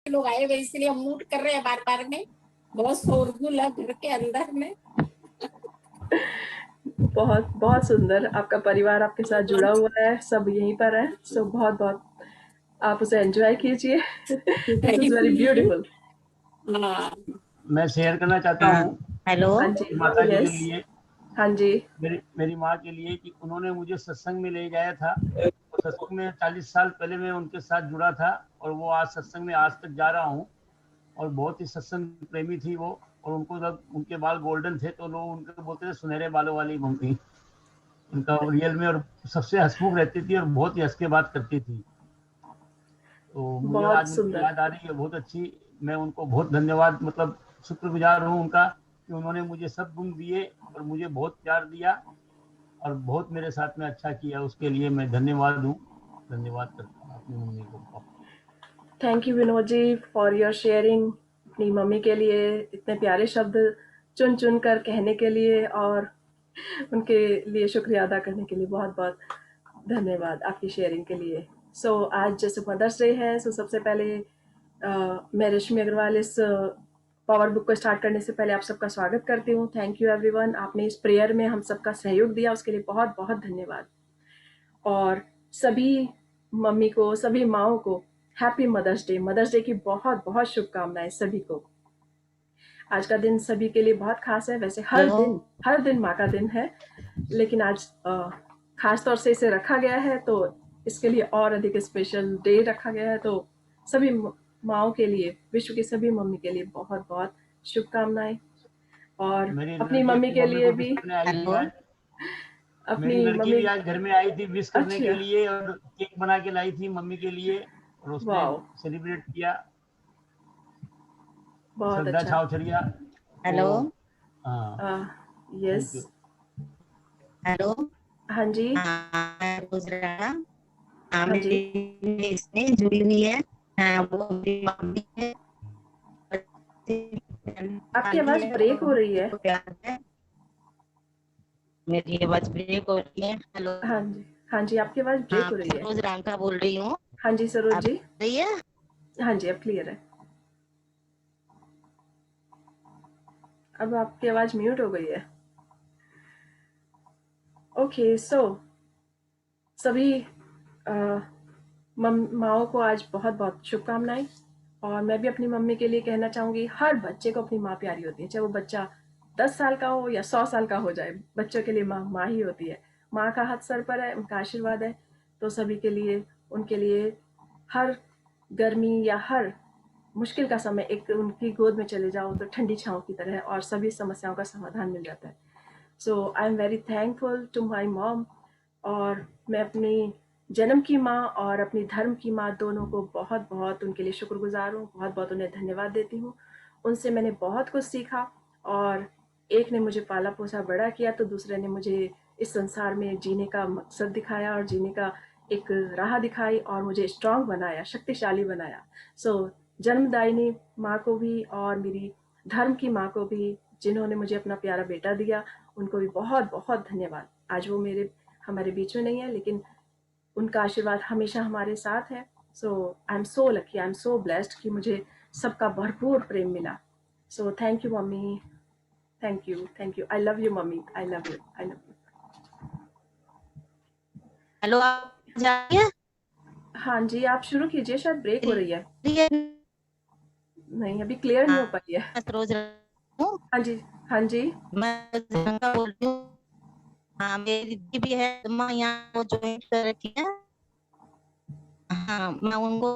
लोग आए हुए इसलिए हम म्यूट कर रहे हैं बार बार में। बहुत शोरगुल है घर के अंदर में। बहुत बहुत सुंदर, आपका परिवार आपके साथ जुड़ा हुआ है, सब यहीं पर है। सो बहुत बहुत आप उसे एंजॉय कीजिए। This is very beautiful. हाँ मैं शेयर करना चाहता हाँ, हूँ हेलो। हाँ जी, माता जी के यस, लिए, हाँ जी, मेरी माँ के लिए, कि उन्होंने मुझे सत्संग में ले जाया था। और सत्संग में 40 साल पहले मैं उनके साथ जुड़ा था, और वो आज सत्संग में आज तक जा रहा हूँ। और बहुत ही सत्संग प्रेमी थी वो। और उनको जब उनके बाल गोल्डन थे तो लोग उनको बोलते थे सुनहरे बालों वाली मम्मी। उनका रियल में, और सबसे हंसमुख रहती थी और बहुत ही हंस के बात करती थी। तो मुझे बहुत आज उनकी सुंदर। याद आ रही है बहुत अच्छी। मैं उनको बहुत धन्यवाद, मतलब शुक्रगुजार हूँ उनका, कि उन्होंने मुझे सब गुण दिए और मुझे बहुत प्यार दिया और बहुत मेरे साथ में अच्छा किया। उसके लिए मैं धन्यवाद हूँ, धन्यवाद करता हूँ अपनी मम्मी को। Thank you Vinod ji for your sharing. अपनी मम्मी के लिए इतने प्यारे शब्द चुन चुन कर कहने के लिए और उनके लिए शुक्रिया अदा करने के लिए बहुत बहुत धन्यवाद आपकी शेयरिंग के लिए। सो आज जैसे मदर्स डे है, सो सबसे पहले मैं रश्मि अग्रवाल इस पावर बुक को स्टार्ट करने से पहले आप सबका स्वागत करती हूँ। थैंक यू एवरीवन, आपने इस प्रेयर में हम सबका सहयोग दिया, उसके लिए बहुत बहुत धन्यवाद। और सभी मम्मी को, सभी माओ को happy mother's day. Mother's day की बहुत बहुत शुभकामनाएं सभी को। आज का दिन सभी के लिए बहुत खास है। वैसे हर दिन माँ का दिन है, लेकिन आज खास तौर से इसे रखा गया है, तो इसके लिए और अधिक स्पेशल डे रखा गया है। तो सभी माओ के लिए, विश्व की सभी मम्मी के लिए बहुत बहुत शुभकामनाएं। और मेरी अपनी लड़की मम्मी अपनी के मम्मी लिए को विश भी, करने आई थी हेलो। आज। अपनी मेरी लड़की मम्मी, भी आज घर में आई थी विश करने के अच्छा, लिए, और केक बना के लाई थी मम्मी के लिए, और उसने वाह, सेलिब्रेट किया। बहुत श्रद्धा अच्छा। छावछड़िया। हेलो। वो, हाँ, यस, थैंक यू। हेलो। हाँ जी, हाँ, मैं गुजराना। हाँ, हाँ जी। मेरी इसमें जुड़ी हुई है। हाँ, वो मेरी मम्मी है। आपकी वाली आवाज है, ब्रेक वो हो रही है। मुझको प्यार है। मेरी आवाज ब्रेक हो रही है। हेलो। हाँ जी, हाँ जी, आपकी आवाज ब्रेक हाँ, हो मैं रही है। सरोज राम का बोल रही हूँ। हाँ जी सरोज आप जी। रही है? हाँ जी, अब क्लियर है। अब आपकी आवाज म्यूट हो गई है। ओके, सो सभी माओ को आज बहुत बहुत शुभकामनाएं। और मैं भी अपनी मम्मी के लिए कहना चाहूंगी, हर बच्चे को अपनी माँ प्यारी होती है, चाहे वो बच्चा 10 साल का हो या 100 साल का हो जाए, बच्चों के लिए माँ माँ ही होती है। माँ का हाथ सर पर है, उनका आशीर्वाद है। तो सभी के लिए, उनके लिए हर गर्मी या हर मुश्किल का समय एक उनकी गोद में चले जाओ तो ठंडी छाँव की तरह है और सभी समस्याओं का समाधान मिल जाता है। So I am very thankful to my mom. और मैं अपनी जन्म की माँ और अपनी धर्म की माँ दोनों को बहुत बहुत उनके लिए शुक्रगुजार हूँ, बहुत बहुत उन्हें धन्यवाद देती हूँ। उनसे मैंने बहुत कुछ सीखा, और एक ने मुझे पाला पोसा बड़ा किया तो दूसरे ने मुझे इस संसार में जीने का मकसद दिखाया और जीने का एक राह दिखाई और मुझे स्ट्रांग बनाया, शक्तिशाली बनाया। सो जन्मदायिनी माँ को भी और मेरी धर्म की माँ को भी, जिन्होंने मुझे अपना प्यारा बेटा दिया, उनको भी बहुत बहुत धन्यवाद। आज वो हमारे बीच में नहीं है, लेकिन उनका आशीर्वाद हमेशा हमारे साथ है। So I am so lucky, I am so blessed कि मुझे सबका भरपूर प्रेम मिला। So thank you mummy, thank you, thank you. I love you mummy, I love you, I love you. Hello, आप जा रही है? हाँ जी, आप शुरू कीजिए, शायद ब्रेक हो रही है। नहीं, अभी क्लियर नहीं हो हाँ, पाई है। मैं सरोज राम हूँ। हाँ जी, हाँ जी, मैं गंगा बोल रही हूँ। हाँ, मेरी दीदी भी है, मैं यहाँ वो ज्वाइन कर रखी है। हाँ, मैं उनको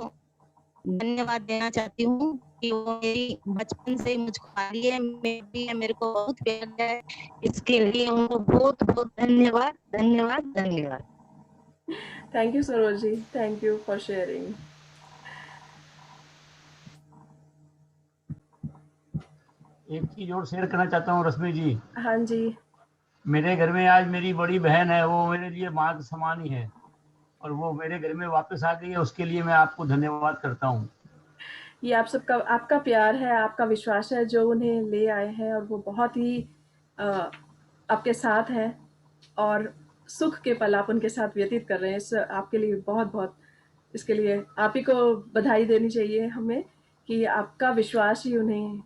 धन्यवाद देना चाहती हूँ कि वो मेरी बचपन से ही मुझको पाली है, मेरी है, मेरे को बहुत प्यार दिया है। इसके लिए उनको बहुत बहुत धन्यवाद, धन्यवाद, धन्यवाद। Thank you Saroj ji, thank you for sharing. एक चीज और शेयर करना चाहता हूँ रश्मि जी। हाँ जी, मेरे घर में आज मेरी बड़ी बहन है, वो मेरे लिए माँ के समान ही है, और वो मेरे घर में वापस आ गई है। उसके लिए मैं आपको धन्यवाद करता हूँ। ये आप सबका, आपका प्यार है, आपका विश्वास है जो उन्हें ले आए हैं, और वो बहुत ही आपके साथ हैं, और सुख के पल आप उनके साथ व्यतीत कर रहे हैं। इस आपके लिए बहुत बहुत, इसके लिए आप ही को बधाई देनी चाहिए हमें कि आपका विश्वास ही उन्हें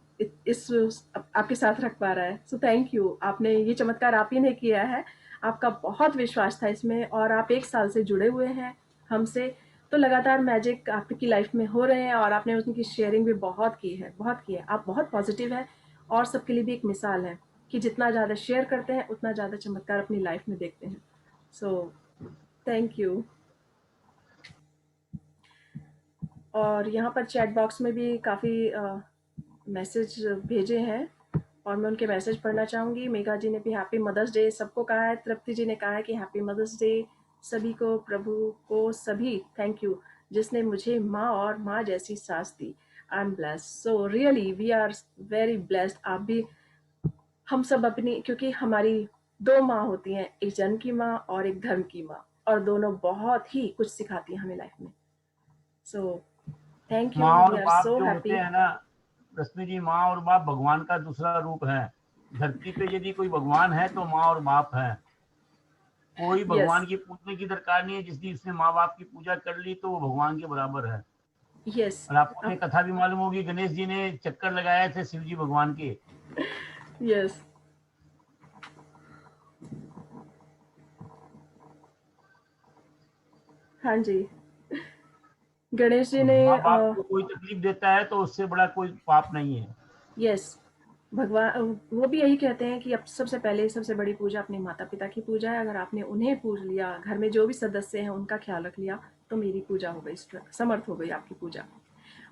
आपके साथ रख पा रहा है। सो थैंक यू, आपने ये चमत्कार आप ही ने किया है, आपका बहुत विश्वास था इसमें और आप 1 साल से जुड़े हुए हैं हमसे, तो लगातार मैजिक आपकी लाइफ में हो रहे हैं और आपने उनकी शेयरिंग भी बहुत की है, बहुत की है। आप बहुत पॉजिटिव हैं और सबके लिए भी एक मिसाल है कि जितना ज़्यादा शेयर करते हैं उतना ज़्यादा चमत्कार अपनी लाइफ में देखते हैं। सो थैंक यू। और यहाँ पर चैट बॉक्स में भी काफ़ी मैसेज भेजे हैं और मैं उनके मैसेज पढ़ना चाहूँगी। मेघा जी ने भी हैप्पी मदर्स डे सबको कहा है। तृप्ति जी ने कहा है कि हैप्पी मदर्स डे सभी को, प्रभु को सभी, थैंक यू जिसने मुझे माँ और माँ जैसी सास दी। I am blessed, so really we are very blessed. आप भी, हम सब अपनी, क्योंकि हमारी 2 माँ होती हैं, एक जन्म की माँ और एक धर्म की माँ, और दोनों बहुत ही कुछ सिखाती हैं हमें लाइफ में। सो थैंक यू, माँ वी और आर बाप सो जो होते हैप्पी। हैं ना रश्मि जी, माँ और बाप भगवान का दूसरा रूप है। धरती पे यदि कोई भगवान है तो माँ और बाप है। कोई यस भगवान की पूजने की दरकार नहीं है। जिस दिन उसने माँ बाप की पूजा कर ली तो वो भगवान के बराबर है। यस और आपको ये कथा भी मालूम होगी, गणेश जी ने चक्कर लगाए थे शिव जी भगवान के। यस हाँ जी, गणेश जी तो ने माँ बाप को कोई तकलीफ देता है तो उससे बड़ा कोई पाप नहीं है। यस, भगवान वो भी यही कहते हैं कि अब सबसे पहले सबसे बड़ी पूजा अपने माता पिता की पूजा है। अगर आपने उन्हें पूज लिया, घर में जो भी सदस्य हैं उनका ख्याल रख लिया, तो मेरी पूजा हो गई, समर्थ हो गई आपकी पूजा।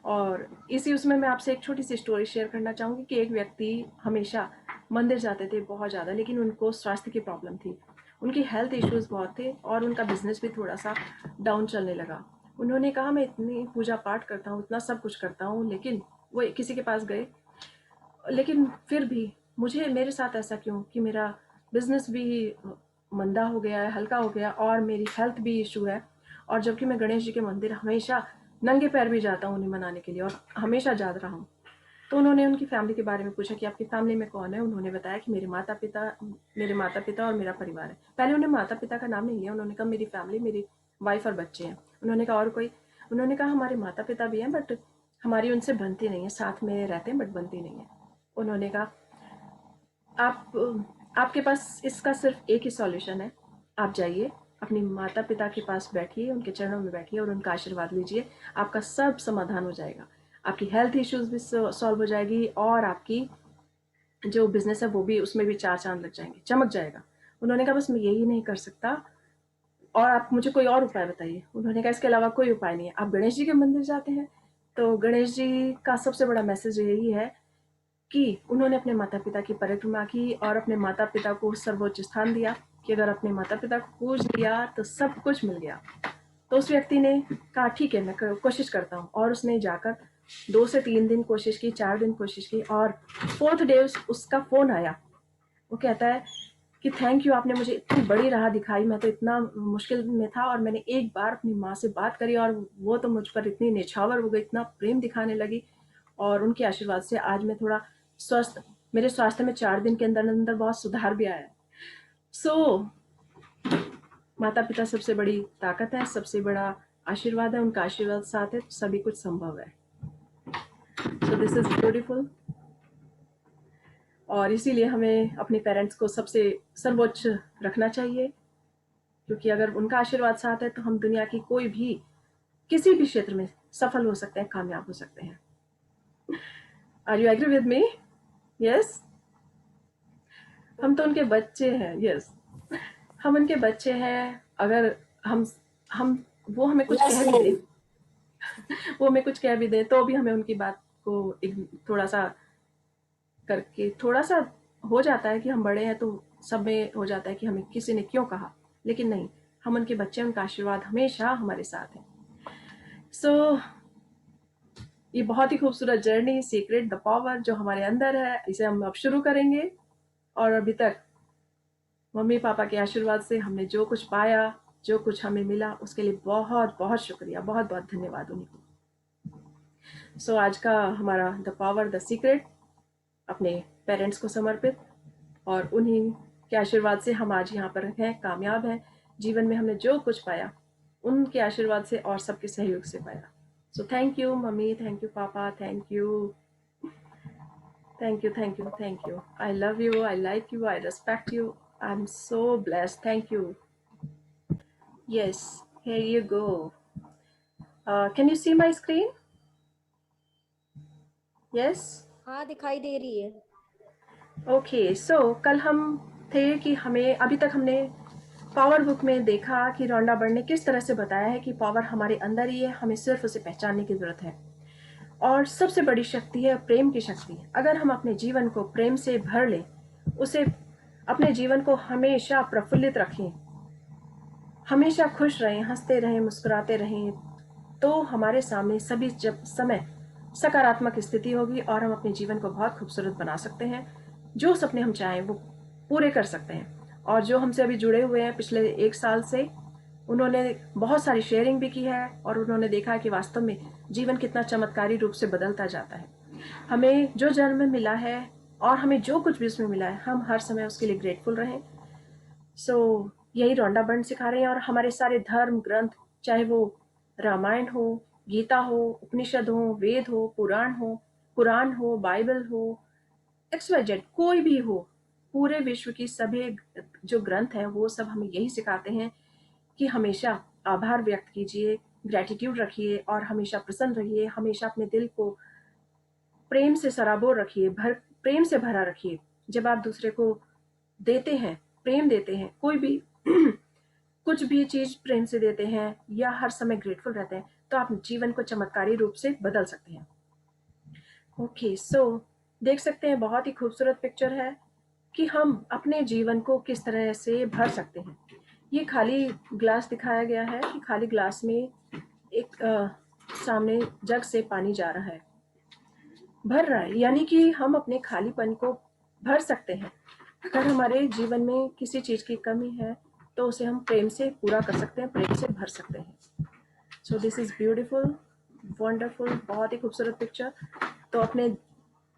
और इसी उसमें मैं आपसे एक छोटी सी स्टोरी शेयर करना चाहूँगी कि एक व्यक्ति हमेशा मंदिर जाते थे बहुत ज़्यादा, लेकिन उनको स्वास्थ्य की प्रॉब्लम थी, उनकी हेल्थ इश्यूज़ बहुत थे और उनका बिजनेस भी थोड़ा सा डाउन चलने लगा। उन्होंने कहा मैं इतनी पूजा पाठ करता हूँ, इतना सब कुछ करता हूँ, लेकिन वो किसी के पास गए, लेकिन फिर भी मुझे, मेरे साथ ऐसा क्यों कि मेरा बिजनेस भी मंदा हो गया है, हल्का हो गया, और मेरी हेल्थ भी इशू है। और जबकि मैं गणेश जी के मंदिर हमेशा नंगे पैर भी जाता हूँ उन्हें मनाने के लिए और हमेशा जा रहा हूँ। तो उन्होंने उनकी फैमिली के बारे में पूछा कि आपकी फैमिली में कौन है। उन्होंने बताया कि मेरे माता पिता और मेरा परिवार है। पहले उन्हें माता पिता का नाम नहीं लिया, उन्होंने कहा मेरी फैमिली, मेरी वाइफ और बच्चे हैं। उन्होंने कहा और कोई? उन्होंने कहा हमारे माता पिता भी हैं बट हमारी उनसे बनती नहीं है, साथ में रहते हैं बट बनती नहीं है। उन्होंने कहा आपके पास इसका सिर्फ एक ही सॉल्यूशन है, आप जाइए अपनी माता पिता के पास बैठिए, उनके चरणों में बैठिए और उनका आशीर्वाद लीजिए, आपका सब समाधान हो जाएगा, आपकी हेल्थ इश्यूज भी सॉल्व हो जाएगी और आपकी जो बिजनेस है वो भी, उसमें भी 4 चांद लग जाएंगे, चमक जाएगा। उन्होंने कहा बस मैं यही नहीं कर सकता और आप मुझे कोई और उपाय बताइए। उन्होंने कहा इसके अलावा कोई उपाय नहीं है। आप गणेश जी के मंदिर जाते हैं, तो गणेश जी का सबसे बड़ा मैसेज यही है कि उन्होंने अपने माता पिता की परिक्रमा की और अपने माता पिता को सर्वोच्च स्थान दिया कि अगर अपने माता पिता को पूज लिया तो सब कुछ मिल गया। तो उस व्यक्ति ने कहा ठीक है मैं कोशिश करता हूँ, और उसने जाकर 2 से 3 दिन कोशिश की, 4 दिन कोशिश की, और 4th डे उसका फोन आया। वो कहता है कि थैंक यू, आपने मुझे इतनी बड़ी राह दिखाई, मैं तो इतना मुश्किल में था और मैंने एक बार अपनी माँ से बात करी और वो तो मुझ पर इतनी निछावर हो गई, इतना प्रेम दिखाने लगी, और उनके आशीर्वाद से आज मैं थोड़ा स्वस्थ, मेरे स्वास्थ्य में 4 दिन के अंदर अंदर बहुत सुधार भी आया है। सो माता पिता सबसे बड़ी ताकत है, सबसे बड़ा आशीर्वाद है, उनका आशीर्वाद साथ है तो सभी कुछ संभव है। सो दिस इज ब्यूटीफुल, और इसीलिए हमें अपने पेरेंट्स को सबसे सर्वोच्च रखना चाहिए, क्योंकि अगर उनका आशीर्वाद साथ है तो हम दुनिया की कोई भी, किसी भी क्षेत्र में सफल हो सकते हैं, कामयाब हो सकते हैं। Are you agree with me? Yes, हम तो उनके बच्चे हैं। यस, हम उनके बच्चे हैं। अगर हम वो हमें कुछ Yes, कह भी दे, वो हमें कुछ कह भी दे तो भी हमें उनकी बात को एक थोड़ा सा करके, थोड़ा सा हो जाता है कि हम बड़े हैं तो सब में हो जाता है कि हमें किसी ने क्यों कहा, लेकिन नहीं, हम उनके बच्चे, उनका आशीर्वाद हमेशा हमारे साथ है। सो ये बहुत ही खूबसूरत जर्नी, सीक्रेट द पावर जो हमारे अंदर है, इसे हम अब शुरू करेंगे। और अभी तक मम्मी पापा के आशीर्वाद से हमने जो कुछ पाया, जो कुछ हमें मिला, उसके लिए बहुत बहुत शुक्रिया, बहुत बहुत धन्यवाद उन्हीं को। सो आज का हमारा द पावर द सीक्रेट अपने पेरेंट्स को समर्पित, और उन्हीं के आशीर्वाद से हम आज यहाँ पर हैं, कामयाब हैं। जीवन में हमने जो कुछ पाया उनके आशीर्वाद से और सबके सहयोग से पाया। So thank you, Mummy. Thank you, Papa. Thank you. Thank you, thank you, thank you. I love you. I like you. I respect you. I'm so blessed. Thank you. Yes, here you go. Can you see my screen? Yes? हाँ दिखाई दे रही है। Okay so कल हम थे कि हमें अभी तक हमने पावर बुक में देखा कि रॉन्डा बर्न ने किस तरह से बताया है कि पावर हमारे अंदर ही है, हमें सिर्फ उसे पहचानने की ज़रूरत है। और सबसे बड़ी शक्ति है प्रेम की शक्ति। अगर हम अपने जीवन को प्रेम से भर लें, उसे अपने जीवन को हमेशा प्रफुल्लित रखें, हमेशा खुश रहें, हंसते रहें, मुस्कुराते रहें, तो हमारे सामने सभी जब समय सकारात्मक स्थिति होगी और हम अपने जीवन को बहुत खूबसूरत बना सकते हैं। जो सपने हम चाहें वो पूरे कर सकते हैं। और जो हमसे अभी जुड़े हुए हैं पिछले 1 साल से, उन्होंने बहुत सारी शेयरिंग भी की है और उन्होंने देखा है कि वास्तव में जीवन कितना चमत्कारी रूप से बदलता जाता है। हमें जो जन्म मिला है और हमें जो कुछ भी उसमें मिला है, हम हर समय उसके लिए ग्रेटफुल रहें। सो यही रॉन्डा बर्न सिखा रहे हैं। और हमारे सारे धर्म ग्रंथ, चाहे वो रामायण हो, गीता हो, उपनिषद हो, वेद हो, कुरान हो, बाइबल हो, XYZ कोई भी हो, पूरे विश्व की सभी जो ग्रंथ हैं वो सब हमें यही सिखाते हैं कि हमेशा आभार व्यक्त कीजिए, ग्रैटिट्यूड रखिए और हमेशा प्रसन्न रहिए। हमेशा अपने दिल को प्रेम से सराबोर रखिए, प्रेम से भरा रखिए। जब आप दूसरे को देते हैं, प्रेम देते हैं, कोई भी कुछ भी चीज प्रेम से देते हैं या हर समय ग्रेटफुल रहते हैं, तो आप जीवन को चमत्कारी रूप से बदल सकते हैं। ओके सो देख सकते हैं बहुत ही खूबसूरत पिक्चर है कि हम अपने जीवन को किस तरह से भर सकते हैं। ये खाली ग्लास दिखाया गया है कि खाली ग्लास में एक सामने जग से पानी जा रहा है, भर रहा है, यानी कि हम अपने खालीपन को भर सकते हैं। अगर हमारे जीवन में किसी चीज की कमी है तो उसे हम प्रेम से पूरा कर सकते हैं, प्रेम से भर सकते हैं। So this is beautiful, wonderful, बहुत ही खूबसूरत पिक्चर। तो अपने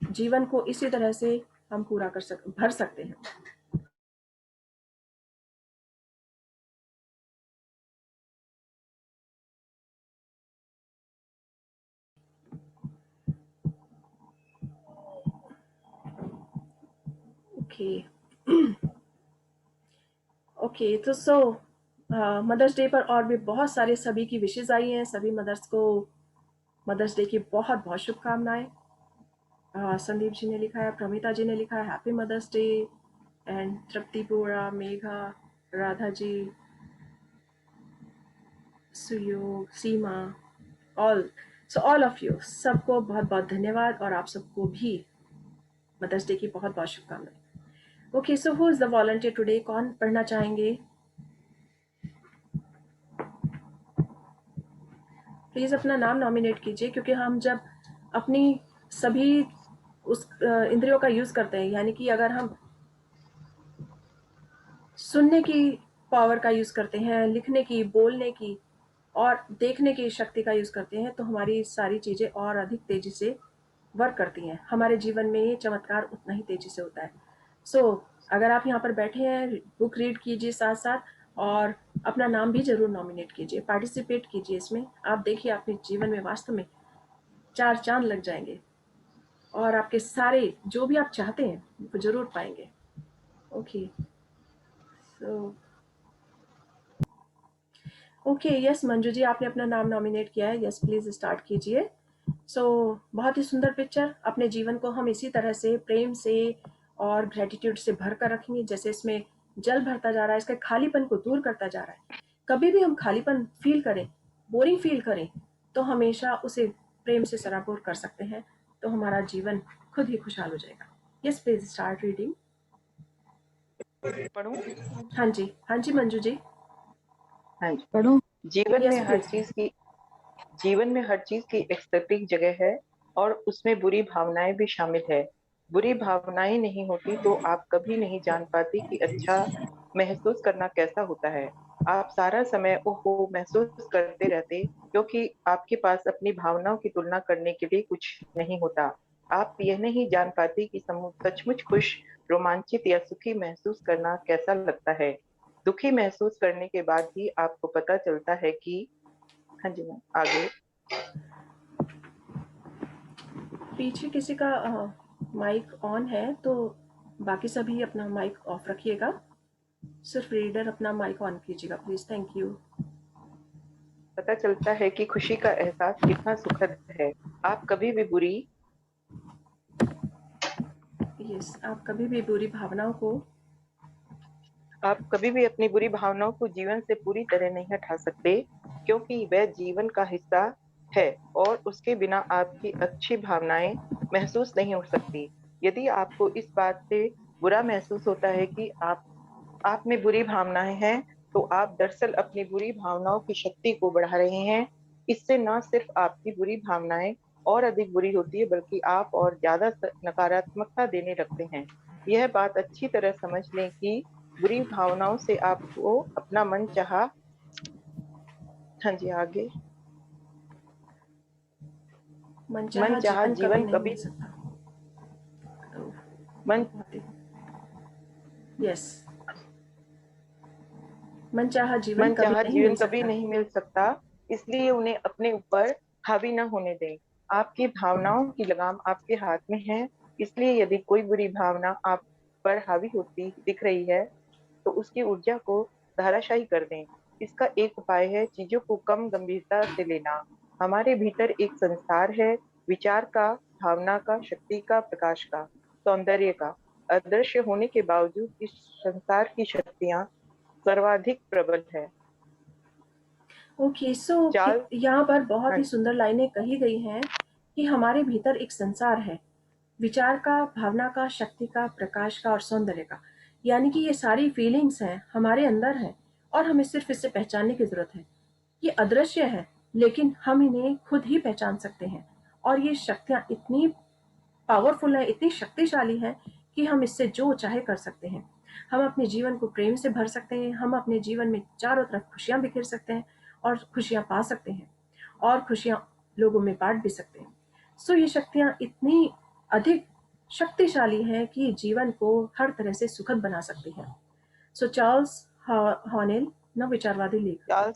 जीवन को इसी तरह से हम पूरा भर सकते हैं। ओके ओके तो सो मदर्स डे पर और भी बहुत सारे सभी की विशेष आई हैं। सभी मदर्स को मदर्स डे की बहुत बहुत शुभकामनाएं। संदीप जी ने लिखा है, प्रमिता जी ने लिखा है happy mother's day, and Tripti Bora, Megha, Radha ji, Suyog, Seema, all of you सबको बहुत बहुत धन्यवाद और आप सबको भी मदर्स डे की बहुत बहुत शुभकामनाएं। Okay so who is the volunteer today? कौन पढ़ना चाहेंगे? प्लीज अपना नाम नॉमिनेट कीजिए, क्योंकि हम जब अपनी सभी उस इंद्रियों का यूज करते हैं, यानी कि अगर हम सुनने की पावर का यूज करते हैं, लिखने की, बोलने की और देखने की शक्ति का यूज करते हैं, तो हमारी सारी चीजें और अधिक तेजी से वर्क करती हैं। हमारे जीवन में ये चमत्कार उतना ही तेजी से होता है। सो अगर आप यहाँ पर बैठे हैं, बुक रीड कीजिए साथ साथ और अपना नाम भी जरूर नॉमिनेट कीजिए, पार्टिसिपेट कीजिए इसमें। आप देखिए अपने जीवन में वास्तव में 4 चांद लग जाएंगे और आपके सारे जो भी आप चाहते हैं वो जरूर पाएंगे। Okay so okay yes Manju ji, आपने अपना नाम नॉमिनेट किया है। यस प्लीज स्टार्ट कीजिए। सो बहुत ही सुंदर पिक्चर। अपने जीवन को हम इसी तरह से प्रेम से और ग्रेटिट्यूड से भर कर रखेंगे, जैसे इसमें जल भरता जा रहा है, इसके खालीपन को दूर करता जा रहा है। कभी भी हम खालीपन फील करें, बोरिंग फील करें, तो हमेशा उसे प्रेम से सराबोर कर सकते हैं, तो हमारा जीवन खुद ही खुशहाल हो जाएगा। Yes please start reading. पढ़ूं? हाँ जी मंजू जी। हाँ जी। पढ़ूं? जीवन Yes, में हर please. चीज की एक सटीक जगह है और उसमें बुरी भावनाएं भी शामिल है। बुरी भावनाएं नहीं होती तो आप कभी नहीं जान पाती कि अच्छा महसूस करना कैसा होता है। आप सारा समय ओहो महसूस करते रहते, क्योंकि आपके पास अपनी भावनाओं की तुलना करने के लिए कुछ नहीं होता। आप यह नहीं जान पाती कि सचमुच खुश, रोमांचित या सुखी महसूस करना कैसा लगता है। दुखी महसूस करने के बाद ही आपको पता चलता है कि हाँ जी मैम आगे। पीछे किसी का माइक ऑन है तो बाकी सभी अपना माइक ऑफ रखिएगा, सिर्फ रीडर अपना माइक ऑन कीजिएगा प्लीज। Thank you. पता चलता है कि खुशी का एहसास कितना सुखद है। आप कभी भी आप कभी भी बुरी भावनाओं को आप कभी भी अपनी बुरी भावनाओं को जीवन से पूरी तरह नहीं हटा सकते, क्योंकि वह जीवन का हिस्सा है और उसके बिना आपकी अच्छी भावनाएं महसूस नहीं हो सकती। यदि आपको इस बात से बुरा महसूस होता है कि आप में बुरी भावनाएं हैं, तो आप दरअसल अपनी बुरी भावनाओं की शक्ति को बढ़ा रहे हैं। इससे न सिर्फ आपकी बुरी भावनाएं और अधिक बुरी होती है, बल्कि आप और ज्यादा नकारात्मकता देने लगते हैं। यह बात अच्छी तरह समझ लें कि बुरी भावनाओं से आपको अपना मन चाहा, हाँ जी आगे, मनचाहा चाहा जीवन कभी नहीं कभी मिल सकता। मन यस, मनचाहा जीवन मन कभी चाहा नहीं जीवन मिल कभी सकता। नहीं मिल सकता, इसलिए उन्हें अपने ऊपर हावी न होने दें। आपकी भावनाओं की लगाम आपके हाथ में है, इसलिए यदि कोई बुरी भावना आप पर हावी होती दिख रही है, तो उसकी ऊर्जा को धाराशायी कर दें। इसका एक उपाय है चीजों को कम गंभीरता से लेना। हमारे भीतर एक संसार है, विचार का, भावना का, शक्ति का, प्रकाश का, सौंदर्य का। अदृश्य होने के बावजूद इस संसार की शक्तियां सर्वाधिक प्रबल है। ओके, सो चार्ल्स, यहाँ पर बहुत हाँ, ही सुंदर लाइनें कही गई हैं कि हमारे भीतर एक संसार है, विचार का, भावना का, शक्ति का, प्रकाश का और सौंदर्य का। यानी कि ये सारी फीलिंग्स हैं हमारे अंदर हैं और हमें सिर्फ इसे पहचानने की जरूरत है। ये अदृश्य है लेकिन हम इन्हें खुद ही पहचान सकते हैं और ये शक्तियाँ इतनी पावरफुल है, इतनी शक्तिशाली है कि हम इससे जो चाहे कर सकते हैं। हम अपने जीवन को प्रेम से भर सकते हैं, हम अपने जीवन में चारों तरफ खुशियां बिखेर सकते हैं और खुशियां पा सकते हैं और खुशियां लोगों में बांट भी सकते हैं। सो ये शक्तियां इतनी अधिक शक्तिशाली हैं कि जीवन को हर तरह से सुखद बना सकती हैं। सो चार्ल्स हॉनेल, नवविचारवादी लेखक।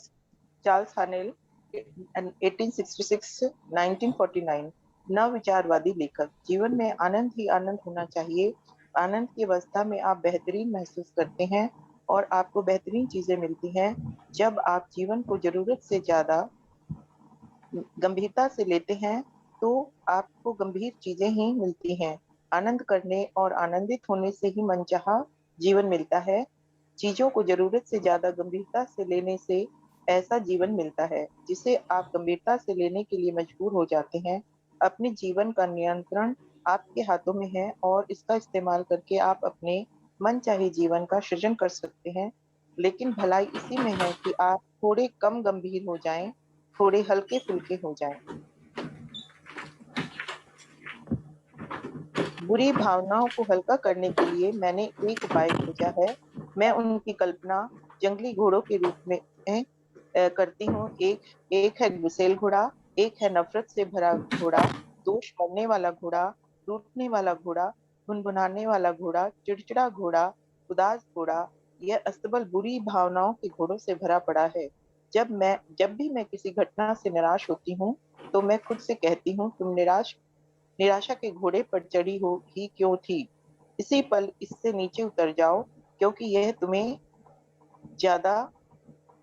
चार्ल्स हानेल 1866-1949, नवविचारवादी लेखक। जीवन में आनंद ही आनंद होना चाहिए। आनंद की अवस्था में आप बेहतरीन महसूस करते हैं और आपको बेहतरीन चीजें मिलती हैं। जब आप जीवन को जरूरत से ज्यादा गंभीरता से लेते हैं, तो आपको गंभीर चीजें ही मिलती हैं। आनंद करने और आनंदित होने से ही मनचाहा जीवन मिलता है। चीजों को जरूरत से ज्यादा गंभीरता से लेने से ऐसा जीवन मिलता है जिसे आप गंभीरता से लेने के लिए मजबूर हो जाते हैं। अपने जीवन का नियंत्रण आपके हाथों में है और इसका इस्तेमाल करके आप अपने मनचाहे जीवन का सृजन कर सकते हैं। लेकिन भलाई इसी में है कि आप थोड़े कम गंभीर हो जाएं, थोड़े हल्के फुल्के हो जाएं। बुरी भावनाओं को हल्का करने के लिए मैंने एक उपाय खोजा है। मैं उनकी कल्पना जंगली घोड़ों के रूप में करती हूँ। एक है गुसेल घोड़ा, एक है नफरत से भरा घोड़ा, दोष करने वाला घोड़ा, टूटने वाला घोड़ा, भुनभुनाने वाला घोड़ा, चिड़चिड़ा घोड़ा, उदास घोड़ा। यह अस्तबल बुरी भावनाओं के घोड़ों से भरा पड़ा है। जब भी मैं किसी घटना से निराश होती हूँ, तो मैं खुद से कहती हूँ, तुम निराशा के घोड़े पर चढ़ी हो ही क्यों थी? इसी पल इससे नीचे उतर जाओ, क्योंकि यह तुम्हें ज्यादा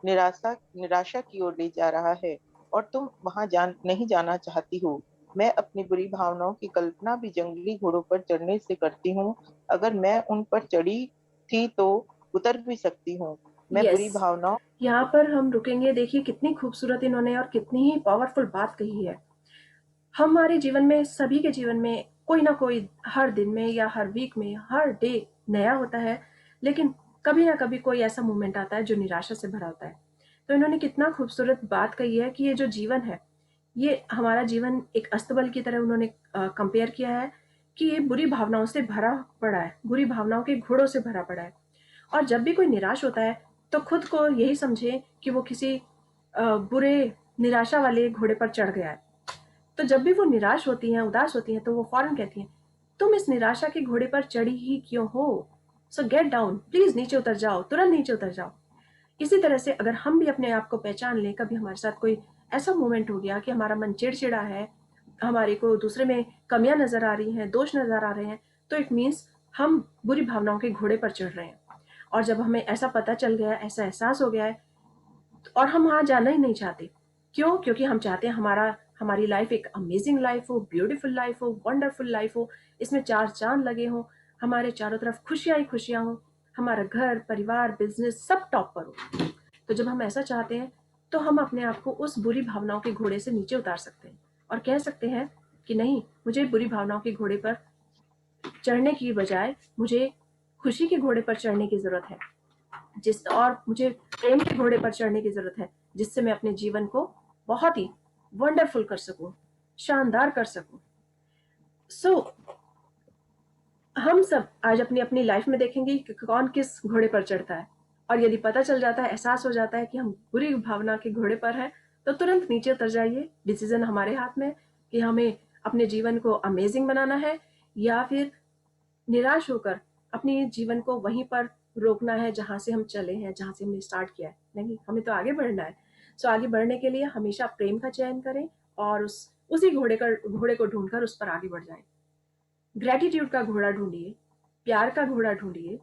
निराशा की ओर ले जा रहा है और तुम वहां नहीं जाना चाहती हो। मैं अपनी बुरी भावनाओं की कल्पना भी जंगली घोड़ों पर चढ़ने से करती हूँ। अगर मैं उन पर चढ़ी थी तो उतर भी सकती हूँ। मैं बुरी यस, भावनाओं यहाँ पर हम रुकेंगे। देखिए कितनी खूबसूरत इन्होंने और कितनी ही पावरफुल बात कही है। हमारे जीवन में, सभी के जीवन में कोई ना कोई हर दिन में या हर वीक में, हर डे नया होता है, लेकिन कभी ना कभी कोई ऐसा मोमेंट आता है जो निराशा से भरा होता है। तो इन्होंने कितना खूबसूरत बात कही है कि ये जो जीवन है, ये हमारा जीवन एक अस्तबल की तरह उन्होंने कंपेयर किया है कि ये बुरी भावनाओं से भरा पड़ा है, बुरी भावनाओं के घोड़ों से भरा पड़ा है। और जब भी कोई निराश होता है तो खुद को यही समझे कि वो किसी बुरे निराशा वाले घोड़े पर चढ़ गया है। तो जब भी वो निराश होती हैं, उदास होती हैं, तो वो फौरन कहती हैं, तुम इस निराशा के घोड़े पर चढ़ी ही क्यों हो? सो गेट डाउन, प्लीज नीचे उतर जाओ, तुरंत नीचे उतर जाओ। इसी तरह से अगर हम भी अपने आप को पहचान लें, कभी हमारे साथ कोई ऐसा मोमेंट हो गया कि हमारा मन चिड़चिड़ा है, हमारे को दूसरे में कमियां नजर आ रही हैं, दोष नजर आ रहे हैं, तो इट मीन्स हम बुरी भावनाओं के घोड़े पर चढ़ रहे हैं। और जब हमें ऐसा पता चल गया, ऐसा एहसास हो गया है, और हम वहां जाना ही नहीं चाहते। क्यों? क्योंकि हम चाहते हैं हमारी लाइफ एक अमेजिंग लाइफ हो, ब्यूटीफुल लाइफ हो, वंडरफुल लाइफ हो, इसमें चार चांद लगे हों, हमारे चारों तरफ खुशियां ही खुशियां हो, हमारा घर, परिवार, बिजनेस सब टॉप पर हो। तो जब हम ऐसा चाहते हैं तो हम अपने आप को उस बुरी भावनाओं के घोड़े से नीचे उतार सकते हैं और कह सकते हैं कि नहीं, मुझे बुरी भावनाओं के घोड़े पर चढ़ने की बजाय मुझे खुशी के घोड़े पर चढ़ने की जरूरत है, और मुझे प्रेम के घोड़े पर चढ़ने की जरूरत है, जिससे मैं अपने जीवन को बहुत ही वंडरफुल कर सकूं, शानदार कर सकूं। सो हम सब आज अपनी अपनी लाइफ में देखेंगे कि कौन किस घोड़े पर चढ़ता है, और यदि पता चल जाता है, एहसास हो जाता है कि हम बुरी भावना के घोड़े पर हैं, तो तुरंत नीचे उतर जाइए। डिसीजन हमारे हाथ में कि हमें अपने जीवन को अमेजिंग बनाना है या फिर निराश होकर अपने जीवन को वहीं पर रोकना है जहां से हम चले हैं, जहां से हमने स्टार्ट किया है। नहीं, हमें तो आगे बढ़ना है। सो आगे बढ़ने के लिए हमेशा प्रेम का चयन करें और उसी घोड़े को ढूंढकर उस पर आगे बढ़ जाएं। ग्रेटिट्यूड का घोड़ा ढूंढिए, प्यार का घोड़ा ढूंढिए,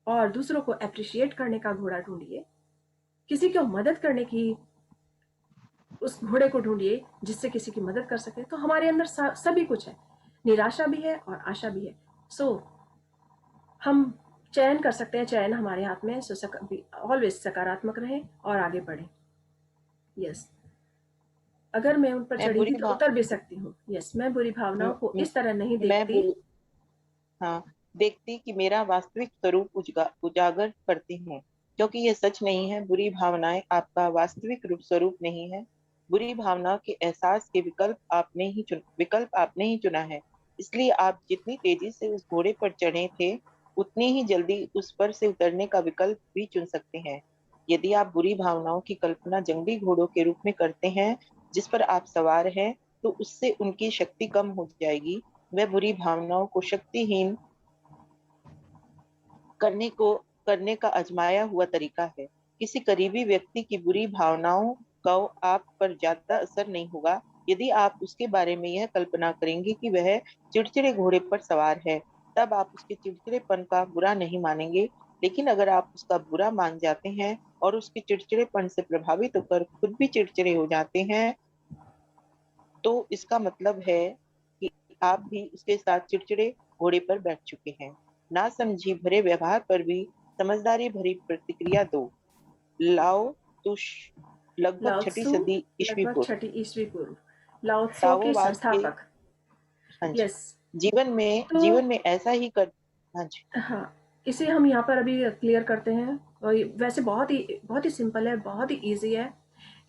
और दूसरों को अप्रिशिएट करने का घोड़ा ढूंढिए। किसी को मदद करने की उस घोड़े को ढूंढिए जिससे किसी की मदद कर सके। तो हमारे अंदर सभी कुछ है, निराशा भी है और आशा भी है। सो हम चयन कर सकते हैं, चयन हमारे हाथ में। सो ऑलवेज सकारात्मक रहें और आगे बढ़ें। यस, अगर मैं उन पर मैं चढ़ी बुरी थी तो भा उतर भी सकती हूँ। यस, मैं बुरी भावनाओं को म- इस तरह नहीं मैं देखती। बुरी हाँ, देखती कि मेरा वास्तविक स्वरूप उजागर करती हूँ, क्योंकि ये सच नहीं है। बुरी भावनाएं आपका वास्तविक रूप स्वरूप नहीं है। बुरी भावना के एहसास के विकल्प आपने ही चुना है। इसलिए आप जितनी तेजी से उस घोड़े पर चढ़े थे, उतनी ही जल्दी उस पर से उतरने का विकल्प भी चुन सकते हैं। यदि आप बुरी भावनाओं की कल्पना जंगली घोड़ों के रूप में करते हैं जिस पर आप सवार हैं, तो उससे उनकी शक्ति कम हो जाएगी। वह बुरी भावनाओं को शक्तिहीन करने का आजमाया हुआ तरीका है। किसी करीबी व्यक्ति की बुरी भावनाओं का आप पर ज्यादा असर नहीं होगा यदि आप उसके बारे में यह कल्पना करेंगे कि वह चिड़चिड़े घोड़े पर सवार है। तब आप उसके चिड़चिड़ेपन का बुरा नहीं मानेंगे। लेकिन अगर आप उसका बुरा मान जाते हैं और उसके चिड़चिड़ेपन से प्रभावित होकर खुद भी चिड़चिड़े हो जाते हैं, तो इसका मतलब है कि आप भी उसके साथ चिड़चिड़े घोड़े पर बैठ चुके हैं। नासमझी भरे व्यवहार पर भी समझदारी भरी प्रतिक्रिया दो। लाओ तुश लगभग छठी लाओत्सु सदी ईस्वी लगभग पूर्व, 6ठी ईस्वी पूर्व, लाओत्सो के ताओवाद के, संस्थापक। हाँ जी, यस। तो जीवन में ऐसा ही कर, हाँ जी, हाँ, इसे हम यहाँ पर अभी क्लियर करते हैं। और वैसे बहुत ही सिंपल है, बहुत ही इजी है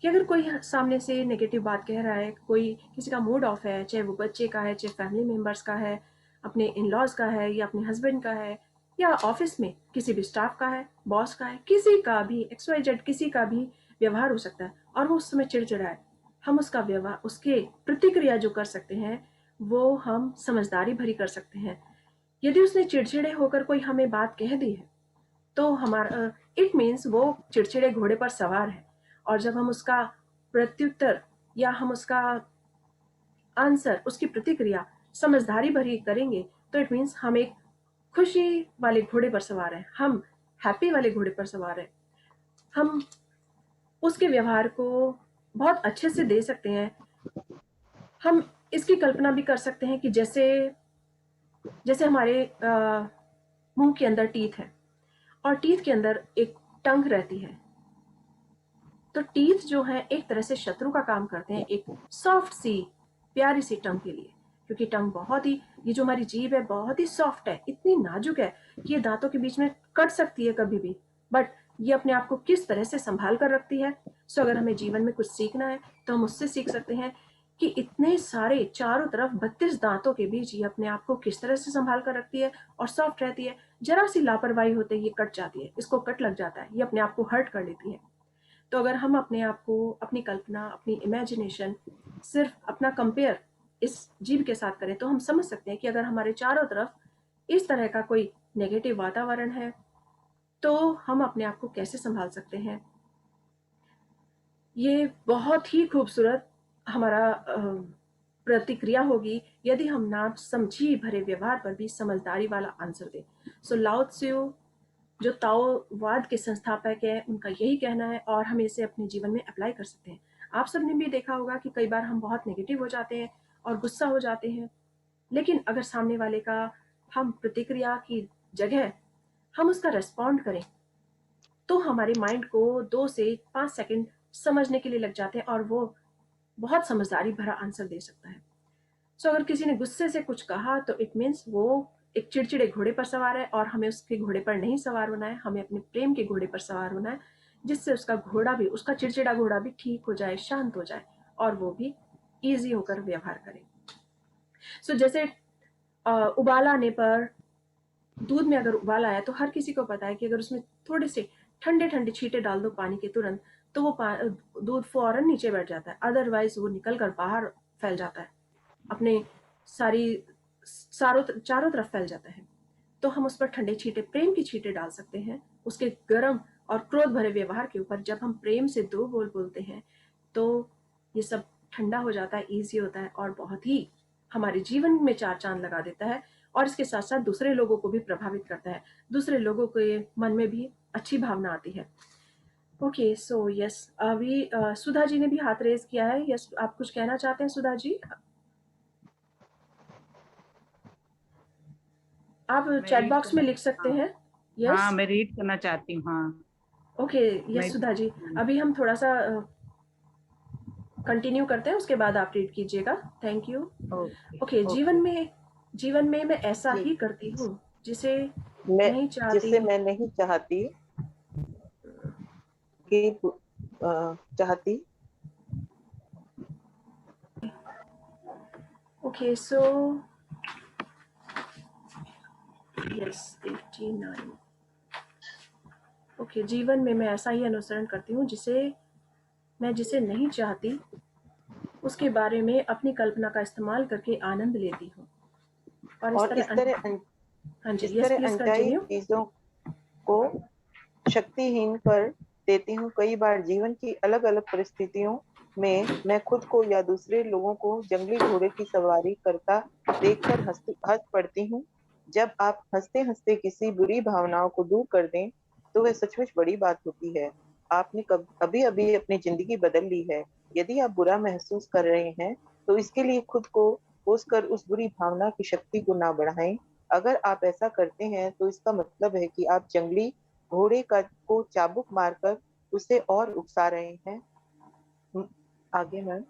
कि अगर कोई सामने से नेगेटिव बात कह रहा है, कोई किसी का मूड ऑफ है, चाहे वो बच्चे का है, चाहे फैमिली मेम्बर्स का है, अपने इन लॉज का है या अपने हस्बैंड का है, या ऑफिस में किसी भी स्टाफ का है, बॉस का है, किसी का भी XYZ किसी का भी व्यवहार हो सकता है और वो उस समय चिड़चिड़ा है, हम उसका व्यवहार, उसके प्रतिक्रिया जो कर सकते हैं वो हम समझदारी भरी कर सकते हैं। यदि उसने चिड़चिड़े होकर कोई हमें बात कह दी है तो हमारा इट मीन्स वो चिड़चिड़े घोड़े पर सवार है, और जब हम उसका प्रत्युत्तर या हम उसका आंसर, उसकी प्रतिक्रिया समझदारी भरी करेंगे, तो इट मीन्स हम एक खुशी वाले घोड़े पर सवार हैं, हम हैप्पी वाले घोड़े पर सवार हैं। हम उसके व्यवहार को बहुत अच्छे से दे सकते हैं। हम इसकी कल्पना भी कर सकते हैं कि जैसे जैसे हमारे मुंह के अंदर टीथ है और टीथ के अंदर एक टंग रहती है, तो टीथ जो है एक तरह से शत्रु का काम करते हैं, एक सॉफ्ट सी प्यारी सी टंग के लिए। क्योंकि टंग बहुत ही, ये जो हमारी जीभ है बहुत ही सॉफ्ट है, इतनी नाजुक है कि ये दांतों के बीच में कट सकती है कभी भी, बट ये अपने आप को किस तरह से संभाल कर रखती है। सो अगर हमें जीवन में कुछ सीखना है तो हम उससे सीख सकते हैं कि इतने सारे चारों तरफ 32 दांतों के बीच ये अपने आप को किस तरह से संभाल कर रखती है और सॉफ्ट रहती है। जरा सी लापरवाही होते ही ये कट जाती है, इसको कट लग जाता है, ये अपने आप को हर्ट कर लेती है। तो अगर हम अपने आप को, अपनी कल्पना, अपनी इमेजिनेशन सिर्फ अपना कंपेयर इस जीव के साथ करें तो हम समझ सकते हैं कि अगर हमारे चारों तरफ इस तरह का कोई नेगेटिव वातावरण है तो हम अपने आप को कैसे संभाल सकते हैं। ये बहुत ही खूबसूरत हमारा प्रतिक्रिया होगी यदि हम ना समझी भरे व्यवहार पर भी समझदारी वाला आंसर दें। सो लाओ त्सु जो ताओवाद के संस्थापक है, उनका यही कहना है और हम इसे अपने जीवन में अप्लाई कर सकते हैं। आप सबने भी देखा होगा कि कई बार हम बहुत नेगेटिव हो जाते हैं और गुस्सा हो जाते हैं, लेकिन अगर सामने वाले का हम प्रतिक्रिया की जगह हम उसका रेस्पॉन्ड करें तो हमारे माइंड को 2 से 5 सेकंड समझने के लिए लग जाते हैं और वो बहुत समझदारी भरा आंसर दे सकता है। सो अगर किसी ने गुस्से से कुछ कहा तो इट मीन्स वो एक चिड़चिड़े घोड़े पर सवार है और हमें उसके घोड़े पर नहीं सवार होना है, हमें अपने प्रेम के घोड़े पर सवार होना है, जिससे उसका चिड़चिड़ा घोड़ा भी ठीक हो जाए, शांत हो जाए और वो भी ईजी होकर व्यवहार करे। सो जैसे उबाल आने पर दूध में अगर उबाल आया तो हर किसी को पता है कि अगर उसमें थोड़े से ठंडे ठंडे छींटे डाल दो पानी के तुरंत तो वो दूध फौरन नीचे बैठ जाता है, अदरवाइज वो निकल कर बाहर फैल जाता है, अपने चारों तरफ फैल जाता है। तो हम उस पर ठंडे छींटे, प्रेम की छींटे डाल सकते हैं उसके गर्म और क्रोध भरे व्यवहार के ऊपर। जब हम प्रेम से 2 बोल बोलते हैं तो ये सब ठंडा हो जाता है, ईजी होता है और बहुत ही हमारे जीवन में 4 चांद लगा देता है और इसके साथ साथ दूसरे लोगों को भी प्रभावित करता है, दूसरे लोगों के मन में भी अच्छी भावना आती है। ओके, सो यस, अभी सुधा जी ने भी हाथ रेज किया है। यस, आप कुछ कहना चाहते हैं सुधा जी? आप चैट बॉक्स में लिख सकते हैं। यस, हाँ, मैं रीड करना चाहती हूँ। हाँ, ओके, यस सुधा जी, अभी हम थोड़ा सा कंटिन्यू करते हैं, उसके बाद आप रीड कीजिएगा। Thank you. ओके, जीवन में मैं ऐसा ही करती हूँ जिसे नहीं चाहती कि चाहती। Okay, so yes 89। ओके, जीवन में मैं ऐसा ही अनुसरण करती हूँ जिसे नहीं चाहती उसके बारे में अपनी कल्पना का इस्तेमाल करके आनंद लेती हूँ और इस तरह हाँ जी, यस प्लीज कंटिन्यू। चीजों को शक्तिहीन कर देती हूँ। कई बार जीवन की अलग अलग परिस्थितियों में मैं खुद को या दूसरे लोगों को जंगली घोड़े की सवारी करता देखकर हंस पड़ती हूँ। जब आप हंसते हंसते किसी बुरी भावनाओं को दूर कर दें तो वह सचमुच बड़ी बात होती है। आपने अभी अभी अपनी जिंदगी बदल ली है। यदि आप बुरा महसूस कर रहे हैं तो इसके लिए खुद को कोसकर उस बुरी भावना की शक्ति को ना बढ़ाएं। अगर आप ऐसा करते हैं तो इसका मतलब है कि आप जंगली घोड़े को चाबुक मारकर उसे और उकसा रहे हैं। आगे मैम।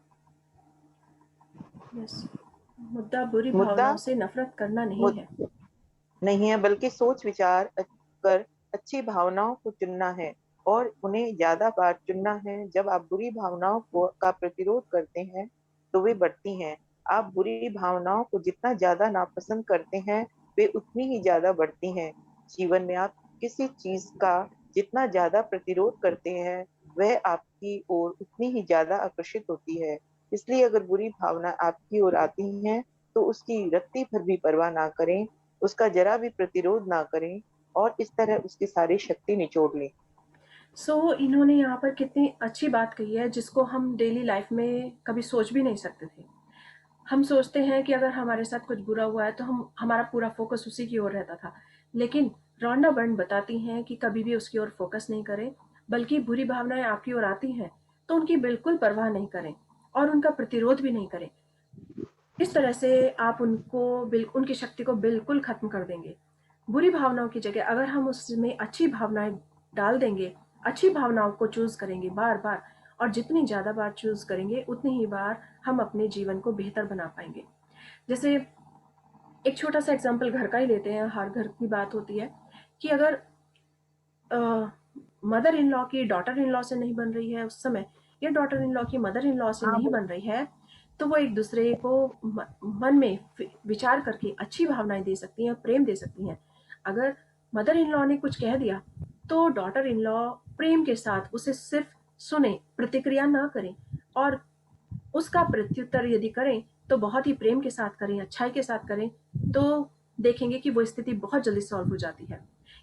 मुद्दा बुरी भावनाओं से नफरत करना नहीं है, बल्कि सोच विचार कर अच्छी भावनाओं को चुनना है और उन्हें ज्यादा बार चुनना है। जब आप बुरी भावनाओं का प्रतिरोध करते हैं तो वे बढ़ती हैं। आप बुरी भावनाओं को जितना ज्यादा नापसंद करते हैं वे उतनी ही ज्यादा बढ़ती हैं। जीवन में आप किसी चीज का जितना ज्यादा प्रतिरोध करते हैं वह आपकी ओर उतनी ही ज्यादा आकर्षित होती है। इसलिए अगर बुरी भावना आपकी ओर आती है तो उसकी रत्ती भर भी परवाह ना करें, उसका जरा भी प्रतिरोध ना करें और इस तरह उसकी सारी शक्ति निचोड़ लें। सो इन्होंने यहाँ पर कितनी अच्छी बात कही है जिसको हम डेली लाइफ में कभी सोच भी नहीं सकते थे। हम सोचते हैं कि अगर हमारे साथ कुछ बुरा हुआ है तो हमारा पूरा फोकस उसी की ओर रहता था, लेकिन रॉन्डा बर्न बताती हैं कि कभी भी उसकी ओर फोकस नहीं करें, बल्कि बुरी भावनाएं आपकी ओर आती हैं तो उनकी बिल्कुल परवाह नहीं करें और उनका प्रतिरोध भी नहीं करें। इस तरह से आप उनकी शक्ति को बिल्कुल खत्म कर देंगे। बुरी भावनाओं की जगह अगर हम उसमें अच्छी भावनाएं डाल देंगे, अच्छी भावनाओं को चूज करेंगे बार बार, और जितनी ज्यादा बार चूज करेंगे उतनी ही बार हम अपने जीवन को बेहतर बना पाएंगे। जैसे एक छोटा सा एग्जांपल घर का ही लेते हैं, हर घर की बात होती है कि अगर मदर इन लॉ की डॉटर इन लॉ से नहीं बन रही है उस समय, या डॉटर इन लॉ की मदर इन लॉ से नहीं बन रही है, तो वो एक दूसरे को मन में विचार करके अच्छी भावनाएं दे सकती हैं, प्रेम दे सकती हैं। अगर मदर इन लॉ ने कुछ कह दिया तो डॉटर इन लॉ प्रेम के साथ उसे सिर्फ सुने, प्रतिक्रिया ना करें, और उसका प्रत्युत्तर यदि करें तो बहुत ही प्रेम के साथ करें, अच्छाई के साथ करें, तो देखेंगे कि वो स्थिति बहुत जल्दी सॉल्व हो जाती है।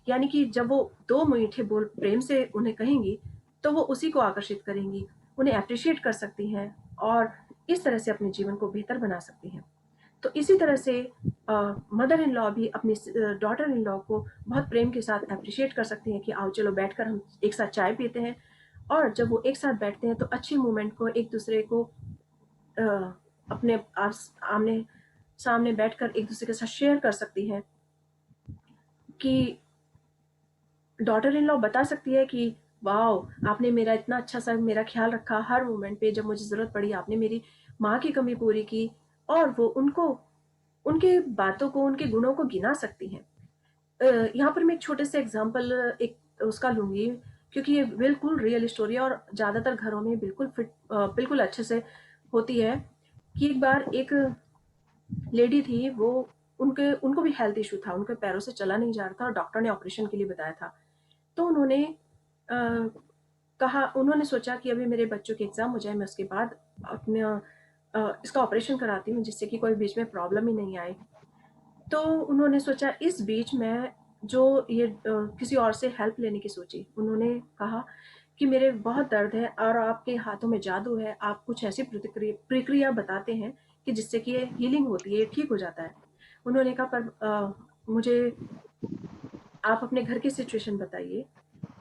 यानी कि जब वो 2 मीठे बोल प्रेम से उन्हें कहेंगी तो वो उसी को आकर्षित करेंगी, उन्हें अप्रिशिएट कर सकती हैं और इस तरह से अपने जीवन को बेहतर बना सकती हैं। तो इसी तरह से मदर इन लॉ भी अपनी डॉटर इन लॉ को बहुत प्रेम के साथ अप्रिशिएट कर सकती हैं कि आओ चलो बैठकर हम एक साथ चाय पीते हैं। और जब वो एक साथ बैठते हैं तो अच्छी मोमेंट को एक दूसरे को अपने आमने सामने बैठकर एक दूसरे के साथ शेयर कर सकती हैं कि डॉटर इन लॉ बता सकती है कि वाओ, आपने मेरा इतना अच्छा सा मेरा ख्याल रखा, हर मोमेंट पे जब मुझे ज़रूरत पड़ी आपने मेरी माँ की कमी पूरी की। और वो उनको उनके बातों को, उनके गुणों को गिना सकती हैं। यहाँ पर मैं एक छोटे से एग्जांपल एक उसका लूँगी, क्योंकि ये बिल्कुल रियल स्टोरी है और ज़्यादातर घरों में बिल्कुल अच्छे से होती है। कि एक बार एक लेडी थी, वो उनको भी हेल्थ इशू था, उनके पैरों से चला नहीं जा रहा था और डॉक्टर ने ऑपरेशन के लिए बताया था। तो उन्होंने सोचा कि अभी मेरे बच्चों के एग्ज़ाम हो जाए, मैं उसके बाद अपना इसका ऑपरेशन कराती हूँ जिससे कि कोई बीच में प्रॉब्लम ही नहीं आए। तो उन्होंने सोचा इस बीच में जो ये किसी और से हेल्प लेने की सोची। उन्होंने कहा कि मेरे बहुत दर्द है और आपके हाथों में जादू है, आप कुछ ऐसी प्रक्रिया बताते हैं कि जिससे कि ये हीलिंग होती है, ये ठीक हो जाता है। उन्होंने कहा पर मुझे आप अपने घर की सिचुएशन बताइए,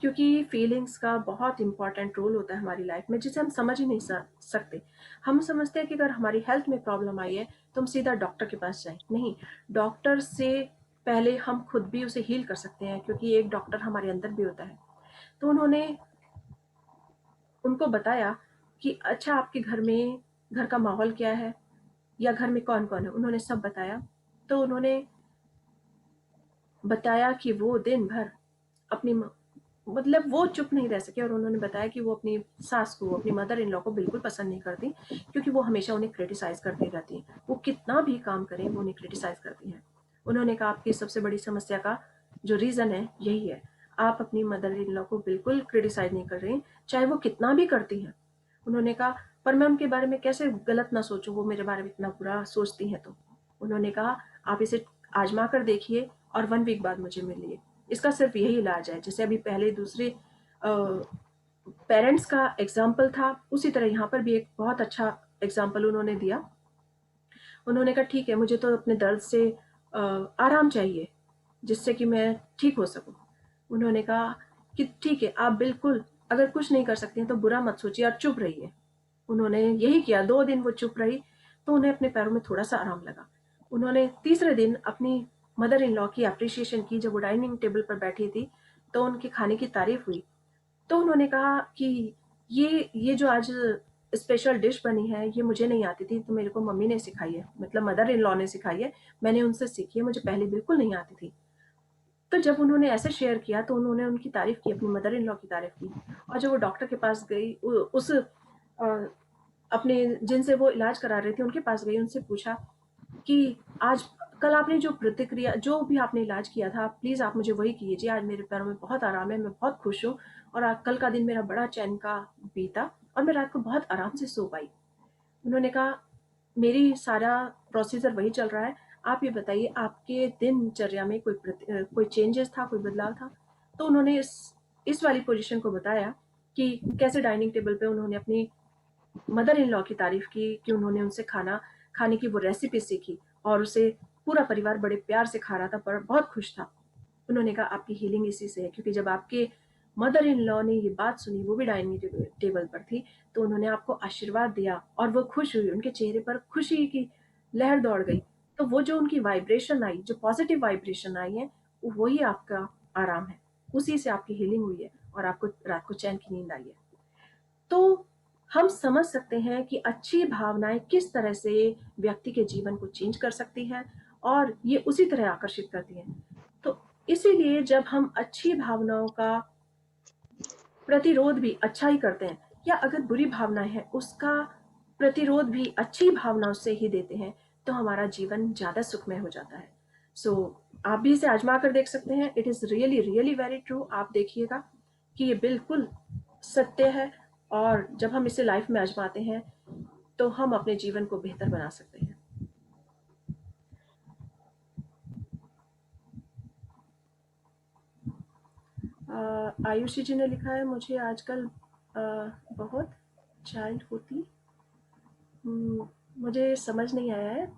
क्योंकि फीलिंग्स का बहुत इम्पोर्टेंट रोल होता है हमारी लाइफ में, जिसे हम समझ ही नहीं सकते। हम समझते हैं कि अगर हमारी हेल्थ में प्रॉब्लम आई है तो हम सीधा डॉक्टर के पास जाएं। नहीं, डॉक्टर से पहले हम खुद भी उसे हील कर सकते हैं, क्योंकि एक डॉक्टर हमारे अंदर भी होता है। तो उन्होंने उनको बताया कि अच्छा, आपके घर का माहौल क्या है या घर में कौन कौन है। उन्होंने सब बताया। तो उन्होंने बताया कि वो दिन भर अपनी मतलब वो चुप नहीं रह सके और उन्होंने बताया कि वो अपनी सास को, अपनी मदर इन लॉ को बिल्कुल पसंद नहीं करती, क्योंकि वो हमेशा उन्हें क्रिटिसाइज करती रहती हैं। वो कितना भी काम करें वो उन्हें क्रिटिसाइज करती हैं। उन्होंने कहा आपकी सबसे बड़ी समस्या का जो रीज़न है यही है, आप अपनी मदर इन लॉ को बिल्कुल क्रिटिसाइज नहीं कर रही, चाहे वो कितना भी करती हैं। उन्होंने कहा पर मैं उनके बारे में कैसे गलत ना सोचूं, वो मेरे बारे में इतना बुरा सोचती हैं। तो उन्होंने कहा आप इसे आजमा कर देखिए और 1 वीक बाद मुझे मिलिए। इसका सिर्फ यही इलाज है। जैसे अभी पहले दूसरे पेरेंट्स का एग्जाम्पल था, उसी तरह यहाँ पर भी एक बहुत अच्छा एग्जाम्पल उन्होंने दिया। उन्होंने कहा ठीक है, मुझे तो अपने दर्द से आराम चाहिए जिससे कि मैं ठीक हो सकूं। उन्होंने कहा कि ठीक है, आप बिल्कुल अगर कुछ नहीं कर सकती हैं तो बुरा मत सोचिए और चुप रहिए। उन्होंने यही किया। 2 दिन वो चुप रही तो उन्हें अपने पैरों में थोड़ा सा आराम लगा। उन्होंने तीसरे दिन अपनी मदर इन लॉ की अप्रिशिएशन की। जब वो डाइनिंग टेबल पर बैठी थी तो उनके खाने की तारीफ हुई। तो उन्होंने कहा कि ये जो आज स्पेशल डिश बनी है ये मुझे नहीं आती थी, तो मेरे को मम्मी ने सिखाई है, मतलब मदर इन लॉ ने सिखाई है, मैंने उनसे सीखी है, मुझे पहले बिल्कुल नहीं आती थी। तो जब उन्होंने ऐसे शेयर किया तो उन्होंने उनकी तारीफ की, अपनी मदर इन लॉ की तारीफ की। और जब वो डॉक्टर के पास गई, उस अपने जिनसे वो इलाज करा रहे थे उनके पास गई, उनसे पूछा कि आज कल आपने जो प्रतिक्रिया, जो भी आपने इलाज किया था, प्लीज़ आप मुझे वही कीजिए। आज मेरे पैरों में बहुत आराम है, मैं बहुत खुश हूँ और कल का दिन मेरा बड़ा चैन का बीता और मैं रात को बहुत आराम से सो पाई। उन्होंने कहा मेरी सारा प्रोसीजर वही चल रहा है, आप ये बताइए आपके दिनचर्या में कोई चेंजेस था, कोई बदलाव था। तो उन्होंने इस वाली पोजीशन को बताया कि कैसे डाइनिंग टेबल पे उन्होंने अपनी मदर इन लॉ की तारीफ की कि उन्होंने उनसे खाना खाने की वो रेसिपी सीखी और उसे पूरा परिवार बड़े प्यार से खा रहा था, पर बहुत खुश था। उन्होंने कहा आपकी हीलिंग इसी से है, क्योंकि जब आपके मदर इन लॉ ने ये बात सुनी, वो भी डाइनिंग टेबल पर थी, तो उन्होंने आपको आशीर्वाद दिया और वो खुश हुई, उनके चेहरे पर खुशी की लहर दौड़ गई। तो वो जो उनकी वाइब्रेशन आई, जो पॉजिटिव वाइब्रेशन आई है, वही आपका आराम है, उसी से आपकी हीलिंग हुई है और आपको रात को चैन की नींद आई है। तो हम समझ सकते हैं कि अच्छी भावनाएं किस तरह से व्यक्ति के जीवन को चेंज कर सकती हैं और ये उसी तरह आकर्षित करती हैं। तो इसीलिए जब हम अच्छी भावनाओं का प्रतिरोध भी अच्छा ही करते हैं, या अगर बुरी भावनाएं हैं उसका प्रतिरोध भी अच्छी भावनाओं से ही देते हैं, तो हमारा जीवन ज़्यादा सुखमय हो जाता है। सो आप भी इसे आजमा कर देख सकते हैं। It is really really very true. आप देखिएगा कि ये बिल्कुल सत्य है और जब हम इसे लाइफ में आजमाते हैं तो हम अपने जीवन को बेहतर बना सकते हैं। आयुषी जी ने लिखा है मुझे आजकल बहुत चाइल्ड होती मुझे समझ नहीं आया है।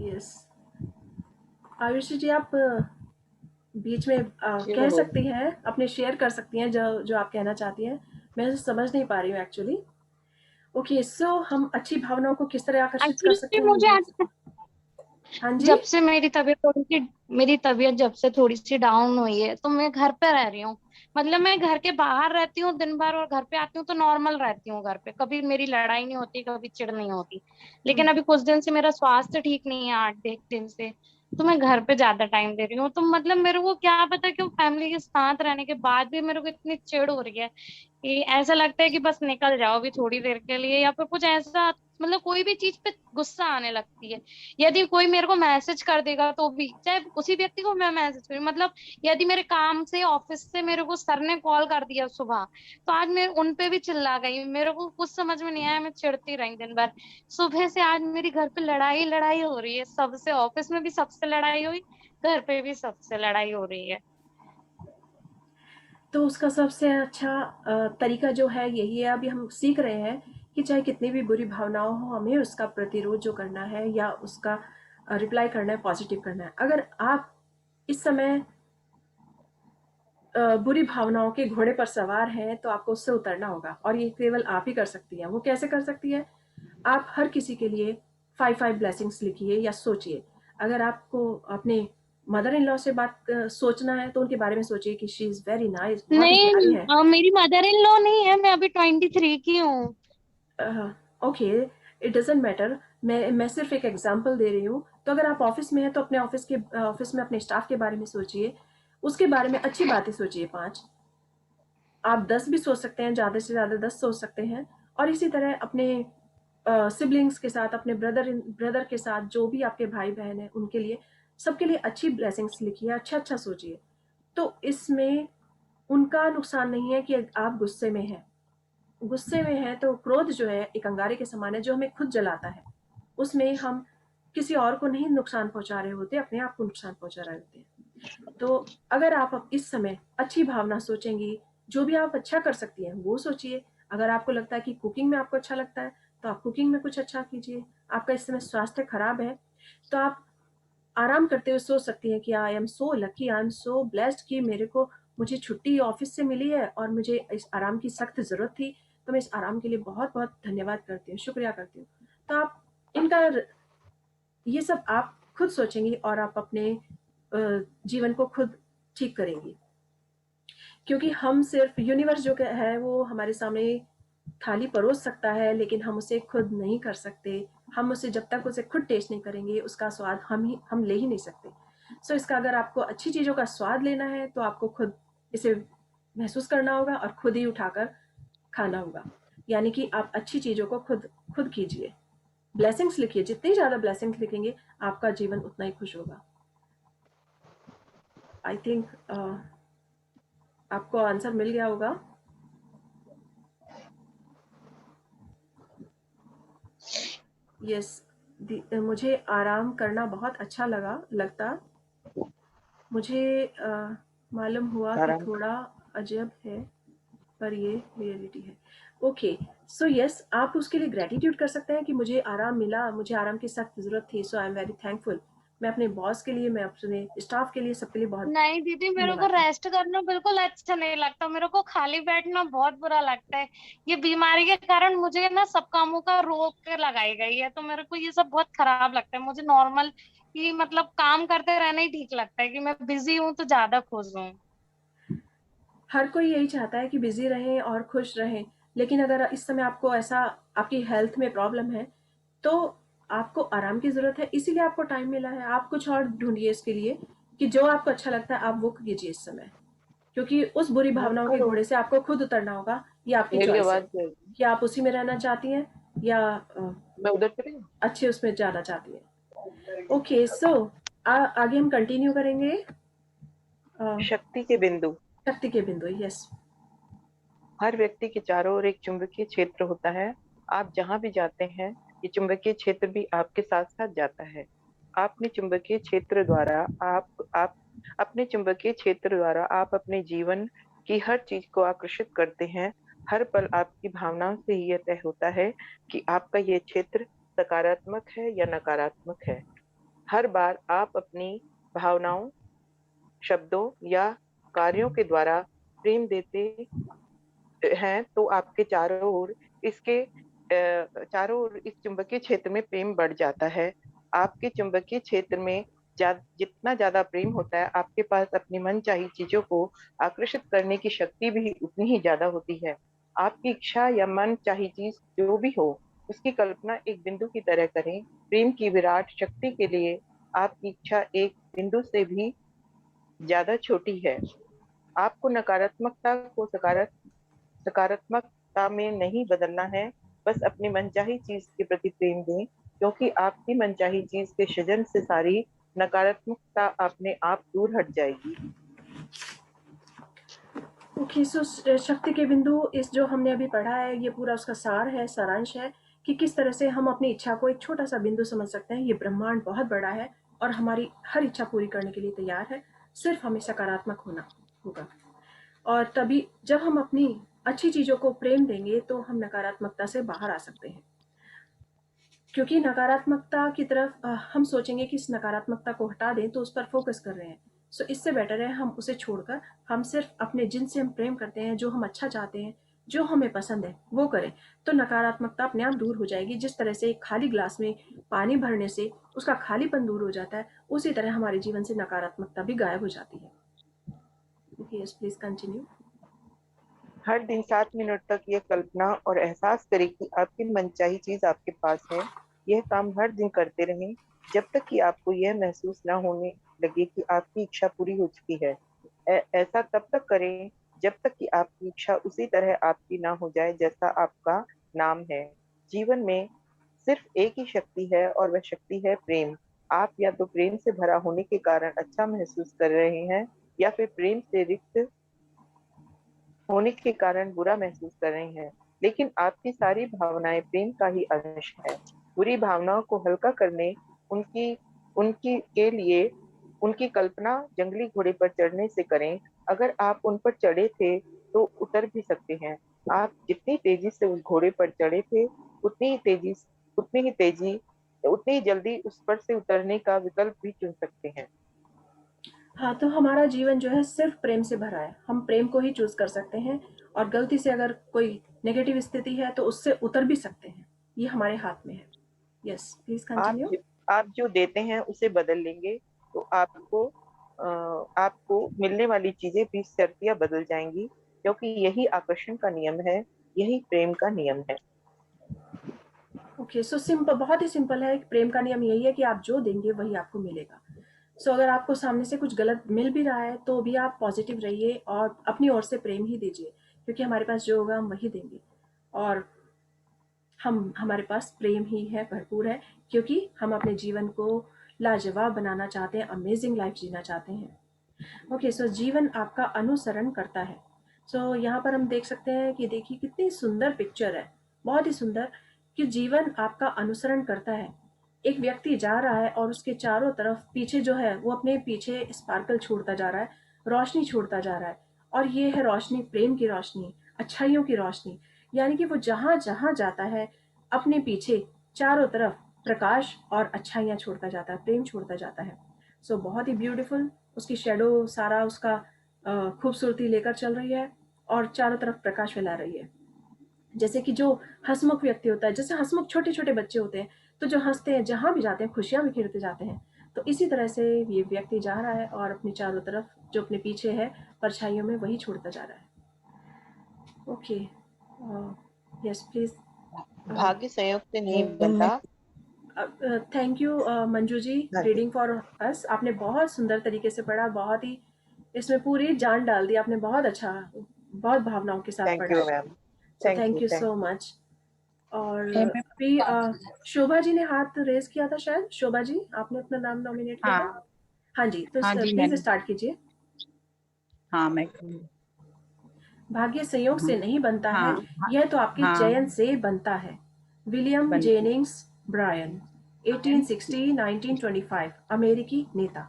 यस, आयुषी जी, आप बीच में कह सकती हैं, अपने शेयर कर सकती हैं जो जो आप कहना चाहती हैं। मैं समझ नहीं पा रही हूँ एक्चुअली। ओके, सो हम अच्छी भावनाओं को किस तरह आकर्षित कर सकते एक्चुअली हैं? मुझे आज हाँ जी। जब से मेरी तबीयत जब से थोड़ी सी डाउन हुई है, तो मैं घर पे रह रही हूँ। मतलब मैं घर के बाहर रहती हूँ दिन भर, और घर पे आती हूँ तो नॉर्मल रहती हूँ। घर पे कभी मेरी लड़ाई नहीं होती, कभी चिढ़ नहीं होती। लेकिन अभी कुछ दिन से मेरा स्वास्थ्य ठीक नहीं है, 8 दिन से। तो मैं घर पे ज्यादा टाइम दे रही हूँ। तो मतलब मेरे को क्या पता क्यों फैमिली के साथ रहने के बाद भी मेरे को इतनी चिढ़ हो रही है कि ऐसा लगता है कि बस निकल जाओ अभी थोड़ी देर के लिए, या फिर कुछ ऐसा, मतलब कोई भी चीज पे गुस्सा आने लगती है। यदि कोई मेरे को मैसेज कर देगा तो भी, चाहे उसी व्यक्ति को मैं मैसेज करूँ, मतलब यदि मेरे काम से, ऑफिस से मेरे को सर ने कॉल कर दिया सुबह, तो आज मैं उन पे भी चिल्ला गई। मेरे को कुछ समझ में नहीं आया, मैं चिढ़ती रही दिन भर। सुबह से आज मेरी घर पे लड़ाई लड़ाई हो रही है सबसे, ऑफिस में भी सबसे लड़ाई हुई, घर पे भी सबसे लड़ाई हो रही है। तो उसका सबसे अच्छा तरीका जो है यही है, अभी हम सीख रहे हैं कि चाहे कितनी भी बुरी भावनाओं हो, हमें उसका प्रतिरोध जो करना है या उसका रिप्लाई करना है, पॉजिटिव करना है। अगर आप इस समय बुरी भावनाओं के घोड़े पर सवार हैं, तो आपको उससे उतरना होगा, और ये केवल आप ही कर सकती हैं। वो कैसे कर सकती है? आप हर किसी के लिए 5 ब्लेसिंग्स लिखिए या सोचिए। अगर आपको अपने मदर इन लॉ से बात सोचना है, तो उनके बारे में सोचिए कि शी इज़ वेरी नाइस, बहुत ही प्यारी नहीं, है। मेरी मदर इन लॉ नहीं है, मैं अभी 23 की हूँ। Okay, it doesn't matter. मैं सिर्फ एक एग्जांपल दे रही हूँ। तो अगर आप ऑफिस में हैं, तो अपने ऑफिस में अपने स्टाफ के बारे में सोचिए, उसके बारे में अच्छी बातें सोचिए 5। आप 10 भी सोच सकते हैं, ज़्यादा से ज़्यादा 10 सोच सकते हैं। और इसी तरह अपने सिबलिंग्स के साथ, अपने ब्रदर के साथ, जो भी आपके भाई बहन हैं उनके लिए, सबके लिए अच्छी ब्लेसिंग्स लिखिए, अच्छा अच्छा सोचिए। तो इसमें उनका नुकसान नहीं है कि आप गुस्से में हैं। गुस्से में हैं तो क्रोध जो है एक अंगारे के समान है, जो हमें खुद जलाता है। उसमें हम किसी और को नहीं नुकसान पहुंचा रहे होते, अपने आप को नुकसान पहुंचा रहे होते हैं। तो अगर आप अब इस समय अच्छी भावना सोचेंगी, जो भी आप अच्छा कर सकती हैं वो सोचिए। अगर आपको लगता है कि कुकिंग में आपको अच्छा लगता है, तो आप कुकिंग में कुछ अच्छा कीजिए। आपका इस समय स्वास्थ्य खराब है, तो आप आराम करते हुए सोच सकती हैं कि आई am so lucky, I am so blessed कि मुझे छुट्टी ऑफिस से मिली है और मुझे इस आराम की सख्त ज़रूरत थी। तो मैं इस आराम के लिए बहुत बहुत धन्यवाद करती हूँ, शुक्रिया करती हूँ। तो आप इनका ये सब आप खुद सोचेंगी, और आप अपने जीवन को खुद ठीक करेंगी। क्योंकि हम सिर्फ, यूनिवर्स जो है वो हमारे सामने थाली परोस सकता है, लेकिन हम उसे खुद नहीं कर सकते। हम उसे, जब तक उसे खुद टेस्ट नहीं करेंगे, उसका स्वाद हम ले ही नहीं सकते। सो इसका, अगर आपको अच्छी चीज़ों का स्वाद लेना है, तो आपको खुद इसे महसूस करना होगा और खुद ही उठाकर खाना होगा। यानी कि आप अच्छी चीज़ों को खुद खुद कीजिए। ब्लेसिंग्स लिखिए, जितनी ज़्यादा ब्लेसिंग्स लिखेंगे, आपका जीवन उतना ही खुश होगा। आई थिंक आपको आंसर मिल गया होगा। यस, मुझे आराम करना बहुत अच्छा लगता। मुझे मालूम हुआ कि आराम थोड़ा अजब है, पर ये रियलिटी है। ओके, सो यस, आप उसके लिए ग्रेटिट्यूड कर सकते हैं कि मुझे आराम मिला, मुझे आराम की सख्त ज़रूरत थी, सो आई एम वेरी थैंकफुल। मैं अपने बॉस के लिए, मैं अपने स्टाफ के लिए, सबके लिए बहुत नहीं दीदी, मेरे को धन्यवाद करती रेस्ट करना बिल्कुल अच्छा नहीं लगता, मेरे को खाली बैठना बहुत बुरा लगता है। ये बीमारी के कारण मुझे ना सब कामों का रोक लगाई गई है, तो मेरे को ये सब बहुत खराब लगता है। मुझे नॉर्मल कि मतलब काम करते रहना ही ठीक लगता है, कि मैं बिजी हूँ तो ज्यादा खुश हूँ। हूँ। हर कोई यही चाहता है कि बिजी रहें और खुश रहें, लेकिन अगर इस समय आपको ऐसा, आपकी हेल्थ में प्रॉब्लम है, तो आपको आराम की ज़रूरत है, इसीलिए आपको टाइम मिला है। आप कुछ और ढूंढिए इसके लिए, कि जो आपको अच्छा लगता है आप वो कीजिए इस समय। क्योंकि उस बुरी हाँ भावनाओं के करो। घोड़े से आपको खुद उतरना होगा। ये आपकी मेरी चॉइस है आवाज जाएगी। कि आप उसी में रहना चाहती हैं, या मैं उधर चली जाऊँ? अच्छे उसमें जाना चाहती हैं। ओके, सो आगे हम कंटिन्यू करेंगे। शक्ति के बिंदु। शक्ति के बिंदु, यस। हर व्यक्ति के चारों ओर एक चुंबकीय क्षेत्र होता है। आप जहां भी जाते हैं, ये चुंबकीय क्षेत्र भी आपके साथ साथ जाता है। आपने चुंबकीय क्षेत्र द्वारा आप अपने चुंबकीय क्षेत्र द्वारा आप अपने जीवन की हर चीज को आकर्षित करते हैं। हर पल आपकी भावनाओं से ही यह तय होता है कि आपका ये क्षेत्र सकारात्मक है या नकारात्मक है। हर बार आप अपनी भावनाओं, शब्दों या कार्यों के द्वारा प्रेम देते हैं तो आपके चारों ओर इस चुंबकीय क्षेत्र में प्रेम बढ़ जाता है। आपके चुंबकीय क्षेत्र में जितना ज्यादा प्रेम होता है, आपके पास अपनी मनचाही चीजों को आकर्षित करने की शक्ति भी उतनी ही ज्यादा होती है। आपकी इच्छा या मन चाही चीज जो भी हो, उसकी कल्पना एक बिंदु की तरह करें। प्रेम की विराट शक्ति के लिए आपकी इच्छा एक बिंदु से भी ज्यादा छोटी है। आपको नकारात्मकता को सकारात्मकता में नहीं बदलना है, बस अपनी मनचाही चीज के प्रति प्रेम दें, क्योंकि आपकी मनचाही चीज के सृजन से सारी नकारात्मकता अपने आप दूर हट जाएगी। ओके, सो शक्ति के बिंदु, इस जो हमने अभी पढ़ा है ये पूरा उसका सार है, सारांश है कि किस तरह से हम अपनी इच्छा को एक छोटा सा बिंदु समझ सकते हैं। ये ब्रह्मांड बहुत बड़ा है और हमारी हर इच्छा पूरी करने के लिए तैयार है, सिर्फ हमें सकारात्मक होना होगा। और तभी जब हम अपनी अच्छी चीजों को प्रेम देंगे तो हम नकारात्मकता से बाहर आ सकते हैं। क्योंकि नकारात्मकता की तरफ हम सोचेंगे कि इस नकारात्मकता को हटा दें तो उस पर फोकस कर रहे हैं। सो इससे बेटर है हम उसे छोड़कर हम सिर्फ अपने जिनसे हम प्रेम करते हैं, जो हम अच्छा चाहते हैं, जो हमें पसंद है वो करें, तो नकारात्मकता अपने आप दूर हो जाएगी। जिस तरह से एक खाली ग्लास में पानी भरने से उसका खालीपन दूर हो जाता है, उसी तरह हमारे जीवन से नकारात्मकता भी गायब हो जाती है। Yes, please continue. हर दिन 7 मिनट तक यह कल्पना और एहसास करें कि आपकी मनचाही चीज आपके पास है। यह काम हर दिन करते रहें जब तक कि आपको यह महसूस न होने लगे कि आपकी इच्छा पूरी हो चुकी है। ऐसा तब तक करें जब तक कि आपकी इच्छा उसी तरह आपकी ना हो जाए जैसा आपका नाम है। जीवन में सिर्फ एक ही शक्ति है और वह शक्ति है प्रेम। आप या तो प्रेम से भरा होने के कारण अच्छा महसूस कर रहे हैं, या फिर प्रेम से रिक्त होने के कारण बुरा महसूस कर रहे हैं, लेकिन आपकी सारी भावनाएं प्रेम का ही अंश है। बुरी भावनाओं को हल्का करने उनकी उनकी के लिए उनकी कल्पना जंगली घोड़े पर चढ़ने से करें। अगर आप उन पर चढ़े थे तो उतर भी सकते हैं। आप जितनी तेजी से उस घोड़े पर चढ़े थे, उतनी ही जल्दी उस पर से उतरने का विकल्प भी चुन सकते हैं। हाँ, तो हमारा जीवन जो है सिर्फ प्रेम से भरा है। हम प्रेम को ही चूज कर सकते हैं और गलती से अगर कोई नेगेटिव स्थिति है तो उससे उतर भी सकते हैं। ये हमारे हाथ में है। Yes, please continue. आप जो देते हैं उसे बदल लेंगे तो आपको मिलने वाली चीजें भी शर्तियां बदल जाएंगी, क्योंकि यही आकर्षण का नियम है, यही प्रेम का नियम है। ओके, सो सिंपल, बहुत ही सिंपल है। प्रेम का नियम यही है कि आप जो देंगे वही आपको मिलेगा। सो अगर आपको सामने से कुछ गलत मिल भी रहा है तो भी आप पॉजिटिव रहिए और अपनी ओर से प्रेम ही दीजिए, क्योंकि हमारे पास जो होगा हम वही देंगे। और हमारे पास प्रेम ही है, भरपूर है, क्योंकि हम अपने जीवन को लाजवाब बनाना चाहते हैं, अमेजिंग लाइफ जीना चाहते हैं। ओके, सो जीवन आपका अनुसरण करता है। सो यहाँ पर हम देख सकते हैं कि देखिए कितनी सुंदर पिक्चर है, बहुत ही सुंदर, कि जीवन आपका अनुसरण करता है। एक व्यक्ति जा रहा है और उसके चारों तरफ पीछे जो है वो अपने पीछे स्पार्कल छोड़ता जा रहा है, रोशनी छोड़ता जा रहा है। और ये है रोशनी, प्रेम की रोशनी, अच्छाइयों की रोशनी। यानी कि वो जहां जहां जाता है अपने पीछे चारों तरफ प्रकाश और अच्छाइयां छोड़ता जाता है, प्रेम छोड़ता जाता है। सो बहुत ही ब्यूटीफुल, उसकी शेडो सारा उसका खूबसूरती लेकर चल रही है और चारों तरफ प्रकाश फैला रही है। जैसे कि जो हंसमुख व्यक्ति होता है, जैसे हंसमुख छोटे छोटे बच्चे होते हैं तो जो हंसते हैं, जहां भी जाते हैं खुशियां बिखेरते जाते हैं, तो इसी तरह से ये व्यक्ति जा रहा है और अपने चारों तरफ जो अपने पीछे है परछाइयों में वही छोड़ता जा रहा है। Okay, yes please. भाग्य संयोग से नहीं बनता। Thank you Manju ji, reading for us. आपने बहुत सुंदर तरीके से पढ़ा, बहुत ही इसमें पूरी जान डाल दी आपने, बहुत अच्छा, बहुत भावनाओं के साथ थैंक पढ़ा। You ma'am, thank you so much. और अभी शोभा जी ने हाथ रेज किया था शायद। शोभा जी, आपने अपना नाम नॉमिनेट किया था। हाँ जी, तो हाँ जी, प्लीज स्टार्ट कीजिए। हाँ मैं भाग्य संयोग से नहीं बनता हाँ, है, यह तो आपके हाँ, चयन से बनता है। विलियम जेनिंग्स ब्रायन, 1860-1925, अमेरिकी नेता।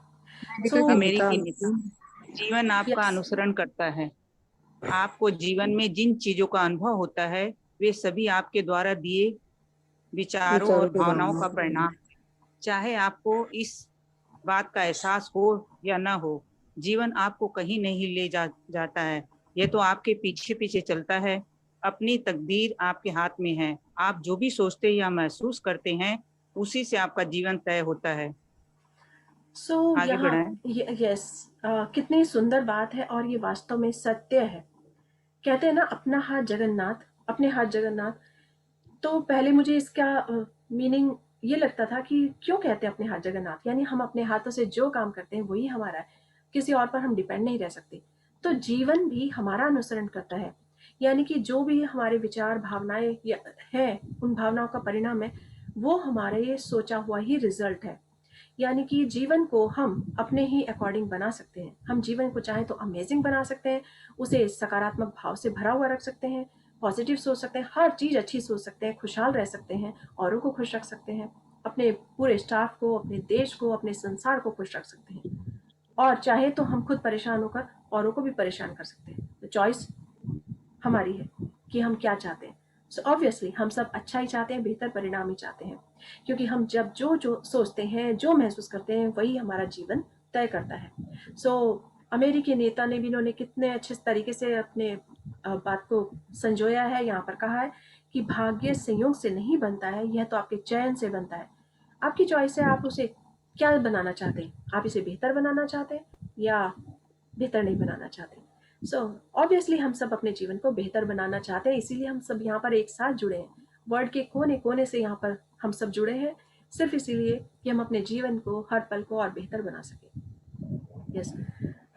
अमेरिकी नीति। जीवन आपका अनुसरण करता है। आपको जीवन में जिन चीजों का अनुभव होता है वे सभी आपके द्वारा दिए विचारों और भावनाओं का परिणाम है। चाहे आपको इस बात का एहसास हो या ना हो, जीवन आपको कहीं नहीं ले जाता है। यह तो आपके पीछे पीछे चलता है। अपनी तकदीर आपके हाथ में है। आप जो भी सोचते या महसूस करते हैं उसी से आपका जीवन तय होता है। सो आगे यहाँ बढ़ाएं। यस, कितनी सुंदर बात है और ये वास्तव में सत्य है। कहते हैं ना, अपना हाथ जगन्नाथ, अपने हाथ जगन्नाथ। तो पहले मुझे इसका मीनिंग ये लगता था कि क्यों कहते हैं अपने हाथ जगन्नाथ, यानी हम अपने हाथों से जो काम करते हैं वही हमारा है, किसी और पर हम डिपेंड नहीं रह सकते। तो जीवन भी हमारा अनुसरण करता है, यानी कि जो भी हमारे विचार भावनाएं हैं, उन भावनाओं का परिणाम है, वो हमारे सोचा हुआ ही रिजल्ट है। यानी कि जीवन को हम अपने ही अकॉर्डिंग बना सकते हैं। हम जीवन को चाहें तो अमेजिंग बना सकते हैं, उसे सकारात्मक भाव से भरा हुआ रख सकते हैं, पॉजिटिव सोच सकते हैं, हर चीज़ अच्छी सोच सकते हैं, खुशहाल रह सकते हैं, औरों को खुश रख सकते हैं, अपने पूरे स्टाफ को, अपने देश को, अपने संसार को खुश रख सकते हैं, और चाहे तो हम खुद परेशान होकर औरों को भी परेशान कर सकते हैं। तो चॉइस हमारी है कि हम क्या चाहते हैं। सो ऑब्वियसली हम सब अच्छा ही चाहते हैं, बेहतर परिणाम ही चाहते हैं, क्योंकि हम जब जो जो सोचते हैं, जो महसूस करते हैं, वही हमारा जीवन तय करता है। सो अमेरिकी नेता ने भी, इन्होंने कितने अच्छे तरीके से अपने बात को संजोया है। यहाँ पर कहा है कि भाग्य संयोग से नहीं बनता है, यह तो आपके चयन से बनता है। आपकी चॉइस है, आप उसे क्या बनाना चाहते हैं। आप इसे बेहतर बनाना चाहते हैं या बेहतर नहीं बनाना चाहते। सो ऑब्वियसली हम सब अपने जीवन को बेहतर बनाना चाहते हैं, इसीलिए हम सब यहाँ पर एक साथ जुड़े हैं। वर्ल्ड के कोने कोने से यहाँ पर हम सब जुड़े हैं, सिर्फ इसीलिए कि हम अपने जीवन को, हर पल को और बेहतर बना सकें। यस,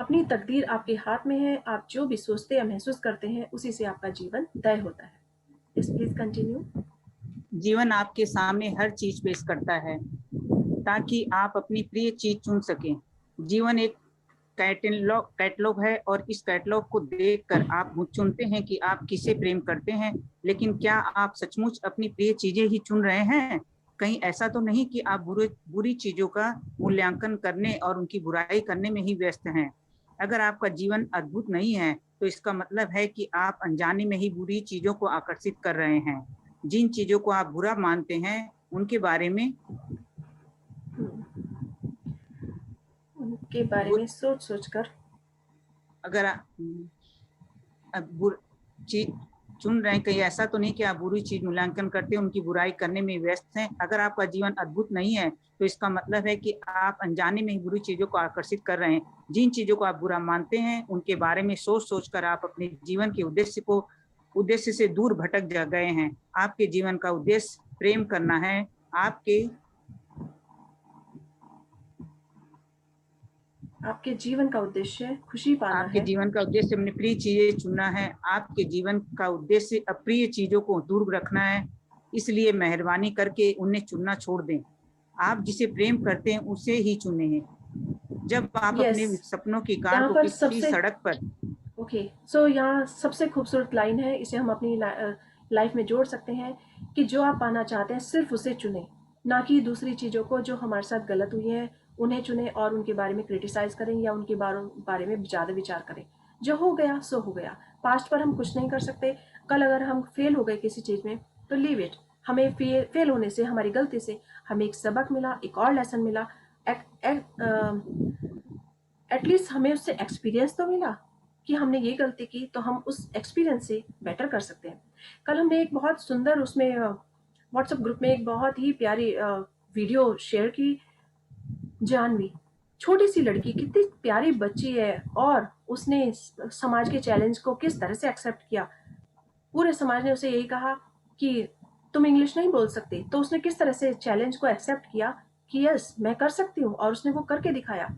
अपनी तकदीर आपके हाथ में है। आप जो भी सोचते या महसूस करते हैं, उसी से आपका जीवन तय होता है। Yes, please continue. जीवन आपके सामने हर चीज पेश करता है ताकि आप अपनी प्रिय चीज चुन सकें। जीवन एक कैटलॉग है और इस कैटलॉग को देखकर आप चुनते हैं कि आप किसे प्रेम करते हैं। लेकिन क्या आप सचमुच अपनी प्रिय चीजें ही चुन रहे हैं? कहीं ऐसा तो नहीं कि आप बुरी चीजों का मूल्यांकन करने और उनकी बुराई करने में ही व्यस्त हैं? अगर आपका जीवन अद्भुत नहीं है तो इसका मतलब है कि आप अनजाने में ही बुरी चीजों को आकर्षित कर रहे हैं। जिन चीजों को आप बुरा मानते हैं उनके बारे में सोच सोच कर अगर आप चीज चुन रहे हैं, कहीं ऐसा तो नहीं कि आप बुरी चीज मूल्यांकन करते हैं, उनकी बुराई करने में व्यस्त हैं। अगर आपका जीवन अद्भुत नहीं है तो इसका मतलब है कि आप अनजाने में ही बुरी चीजों को आकर्षित कर रहे हैं। जिन चीजों को आप बुरा मानते हैं उनके बारे में सोच सोच कर आप अपने जीवन के उद्देश्य से दूर भटक गए हैं। आपके जीवन का उद्देश्य प्रेम करना है। आपके जीवन का उद्देश्य खुशी पाना आपके है। जीवन का उद्देश्य अपनी प्रिय चीजें चुनना है। आपके जीवन का उद्देश्य अप्रिय चीजों को दूर रखना है। इसलिए मेहरबानी करके उन्हें चुनना छोड़ दें। आप जिसे प्रेम करते हैं उसे ही चुने हैं। जब आप अपने सपनों की कार को किसी सड़क पर सो यहाँ सबसे खूबसूरत लाइन है, इसे हम अपनी लाइफ में जोड़ सकते हैं कि जो आप पाना चाहते हैं सिर्फ उसे चुने, ना कि दूसरी चीज़ों को जो हमारे साथ गलत हुई हैं उन्हें चुने और उनके बारे में क्रिटिसाइज करें या उनके बारे में ज़्यादा विचार करें। जो हो गया सो हो गया। पास्ट पर हम कुछ नहीं कर सकते। कल अगर हम फेल हो गए किसी चीज़ में तो लीव इट। हमें फेल होने से, हमारी गलती से हमें एक सबक मिला, एक और लेसन मिला, एटलीस्ट हमें उससे एक्सपीरियंस तो मिला कि हमने ये गलती की, तो हम उस एक्सपीरियंस से बेटर कर सकते हैं। कल हमने एक बहुत सुंदर उसमें व्हाट्सएप ग्रुप में एक बहुत ही प्यारी वीडियो शेयर की। जानवी, छोटी सी लड़की, कितनी प्यारी बच्ची है, और उसने समाज के चैलेंज को किस तरह से एक्सेप्ट किया। पूरे समाज ने उसे यही कहा कि तुम इंग्लिश नहीं बोल सकते, तो उसने किस तरह से चैलेंज को एक्सेप्ट किया कि यस मैं कर सकती हूँ, और उसने वो करके दिखाया।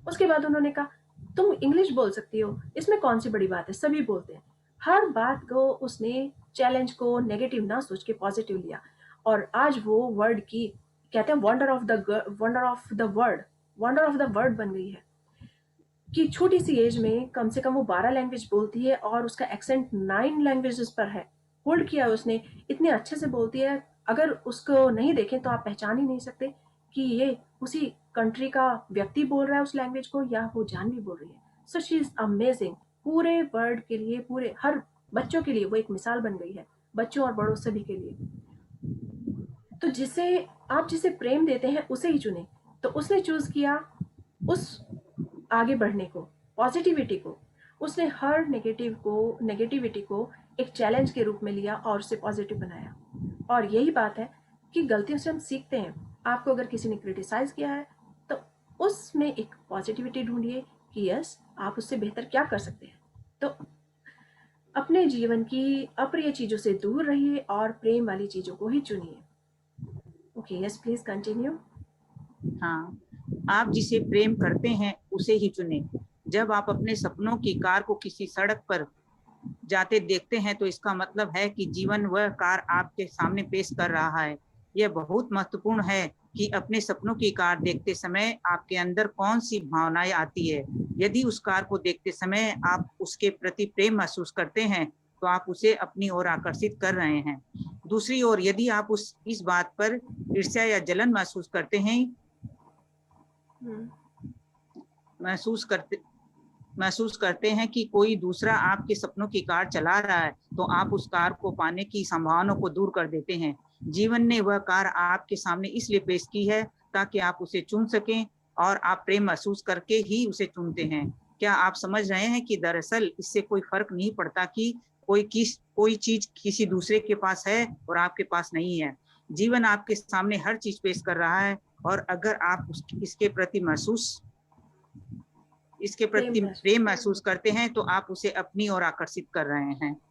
उसके बाद उन्होंने कहा तुम इंग्लिश बोल सकती हो, इसमें कौन सी बड़ी बात है, सभी बोलते हैं। हर बात को उसने, चैलेंज को नेगेटिव ना सोच के पॉजिटिव लिया, और आज वो वर्ड की, कहते हैं वंडर ऑफ द वर्ड बन गई है। कि छोटी सी एज में कम से कम वो 12 लैंग्वेज बोलती है और उसका एक्सेंट 9 लैंग्वेजेस पर है, होल्ड किया उसने, इतने अच्छे से बोलती है। अगर उसको नहीं देखें तो आप पहचान ही नहीं सकते कि ये उसी कंट्री का व्यक्ति बोल रहा है उस लैंग्वेज को, या वो जानवी बोल रही है। So she is amazing. पूरे वर्ल्ड के लिए, पूरे हर बच्चों के लिए वो एक मिसाल बन गई है, बच्चों और बड़ों सभी के लिए। तो जिसे प्रेम देते हैं उसे ही चुने। तो उसने चूज किया उस आगे बढ़ने को, पॉजिटिविटी को। उसने हर नेगेटिविटी को एक चैलेंज के रूप में लिया और उसे पॉजिटिव बनाया। और यही बात है कि गलतियों से हम सीखते हैं। आपको अगर किसी ने क्रिटिसाइज किया है तो उसमें एक पॉजिटिविटी ढूंढिए कि यस, आप उससे बेहतर क्या कर सकते हैं। तो अपने जीवन की अप्रिय चीजों से दूर रहिए और प्रेम वाली चीजों को ही चुनिए। Okay, yes please continue. हाँ, आप जिसे प्रेम करते हैं उसे ही चुने। जब आप अपने सपनों की कार को किसी सड़क पर जाते देखते हैं तो इसका मतलब है कि जीवन वह कार आपके सामने पेश कर रहा है। यह बहुत महत्वपूर्ण है कि अपने सपनों की कार देखते समय आपके अंदर कौन सी भावनाएं आती है। यदि उस कार को देखते समय आप उसके प्रति प्रेम महसूस करते हैं तो आप उसे अपनी ओर आकर्षित कर रहे हैं। दूसरी ओर यदि आप इस बात पर ईर्ष्या या जलन महसूस करते हैं कि कोई दूसरा आपके सपनों की कार चला रहा है तो आप उस कार को पाने की संभावनाओं को दूर कर देते हैं। जीवन ने वह कार आपके सामने इसलिए पेश की है ताकि आप उसे चुन सकें और आप प्रेम महसूस करके ही उसे चुनते हैं। क्या आप समझ रहे हैं कि दरअसल इससे कोई फर्क नहीं पड़ता कि कोई चीज किसी दूसरे के पास है और आपके पास नहीं है। जीवन आपके सामने हर चीज पेश कर रहा है और अगर आप इसके प्रति प्रेम महसूस करते हैं तो आप उसे अपनी ओर आकर्षित कर रहे हैं।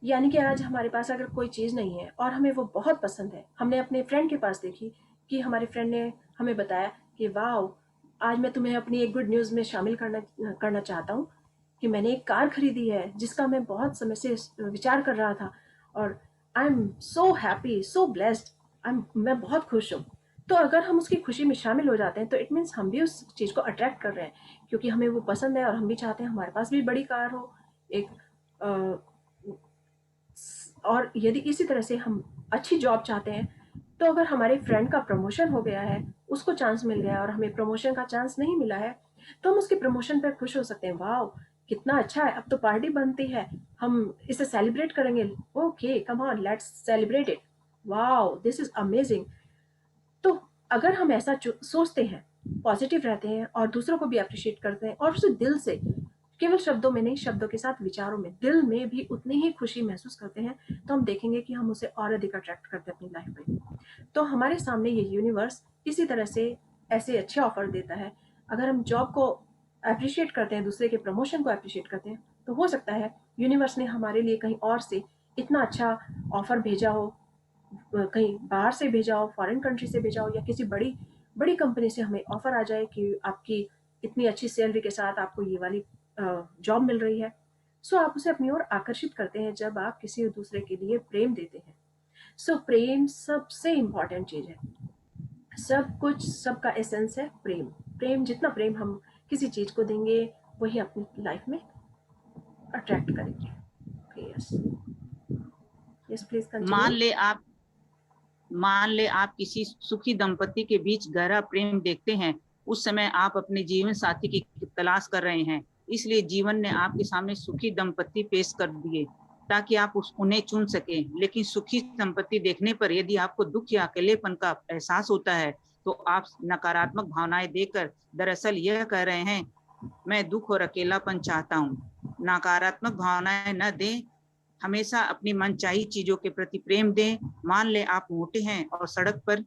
यानी कि आज हमारे पास अगर कोई चीज नहीं है और हमें वो बहुत पसंद है, हमने अपने फ्रेंड के पास देखी कि हमारे फ्रेंड ने हमें बताया कि वाओ, आज मैं तुम्हें अपनी एक गुड न्यूज में शामिल करना चाहता हूँ कि मैंने एक कार खरीदी है जिसका मैं बहुत समय से विचार कर रहा था और आई am so happy, so blessed, मैं बहुत खुश हूँ। तो अगर हम उसकी खुशी में शामिल हो जाते हैं तो इट मीन्स हम भी उस चीज़ को अट्रैक्ट कर रहे हैं, क्योंकि हमें वो पसंद है और हम भी चाहते हैं हमारे पास भी बड़ी कार हो एक। और यदि इसी तरह से हम अच्छी जॉब चाहते हैं तो अगर हमारे फ्रेंड का प्रमोशन हो गया है, उसको चांस मिल गया है और हमें प्रमोशन का चांस नहीं मिला है, तो हम उसके प्रमोशन पर खुश हो सकते हैं। वाह, कितना अच्छा है, अब तो पार्टी बनती है, हम इसे सेलिब्रेट करेंगे। Okay, come on, let's celebrate it. Wow, this is amazing. तो अगर हम ऐसा सोचते हैं, पॉजिटिव रहते हैं और दूसरों को भी अप्रिशिएट करते हैं और उसे दिल से, केवल शब्दों में नहीं, शब्दों के साथ विचारों में, दिल में भी उतनी ही खुशी महसूस करते हैं, तो हम देखेंगे कि हम उसे और अधिक अट्रैक्ट करते हैं अपनी लाइफ में। तो हमारे सामने ये यूनिवर्स इसी तरह से ऐसे अच्छे ऑफर देता है। अगर हम जॉब को अप्रिशिएट करते हैं, दूसरे के प्रमोशन को अप्रिशिएट करते हैं, तो हो सकता है यूनिवर्स ने हमारे लिए कहीं और से इतना अच्छा ऑफर भेजा हो, कहीं बाहर से भेजा हो, फॉरेन कंट्री से भेजा हो, या किसी बड़ी कंपनी से हमें ऑफर आ जाए कि आपकी इतनी अच्छी सैलरी के साथ आपको ये वाली जॉब मिल रही है। सो आप उसे अपनी ओर आकर्षित करते हैं जब आप किसी दूसरे के लिए प्रेम देते हैं। सो प्रेम सबसे इम्पॉर्टेंट चीज है, सब कुछ, सबका एसेंस है प्रेम। जितना प्रेम हम किसी चीज को देंगे वही अपनी लाइफ में अट्रैक्ट करेंगे। Yes please continue. मान ले आप किसी सुखी दंपति के बीच गहरा प्रेम देखते हैं। उस समय आप अपने जीवन साथी की तलाश कर रहे हैं, इसलिए जीवन ने आपके सामने सुखी दंपति पेश कर दिए ताकि आप उन्हें चुन सकें। लेकिन सुखी दंपति देखने पर यदि आपको दुख या अकेलेपन का एहसास होता है तो आप नकारात्मक भावनाएं देकर दरअसल यह कह रहे हैं, मैं दुख और अकेलापन चाहता हूँ। नकारात्मक भावनाएं न दें, हमेशा अपनी मनचाही चीजों के प्रति प्रेम दें। मान ले आप मोटे हैं और सड़क पर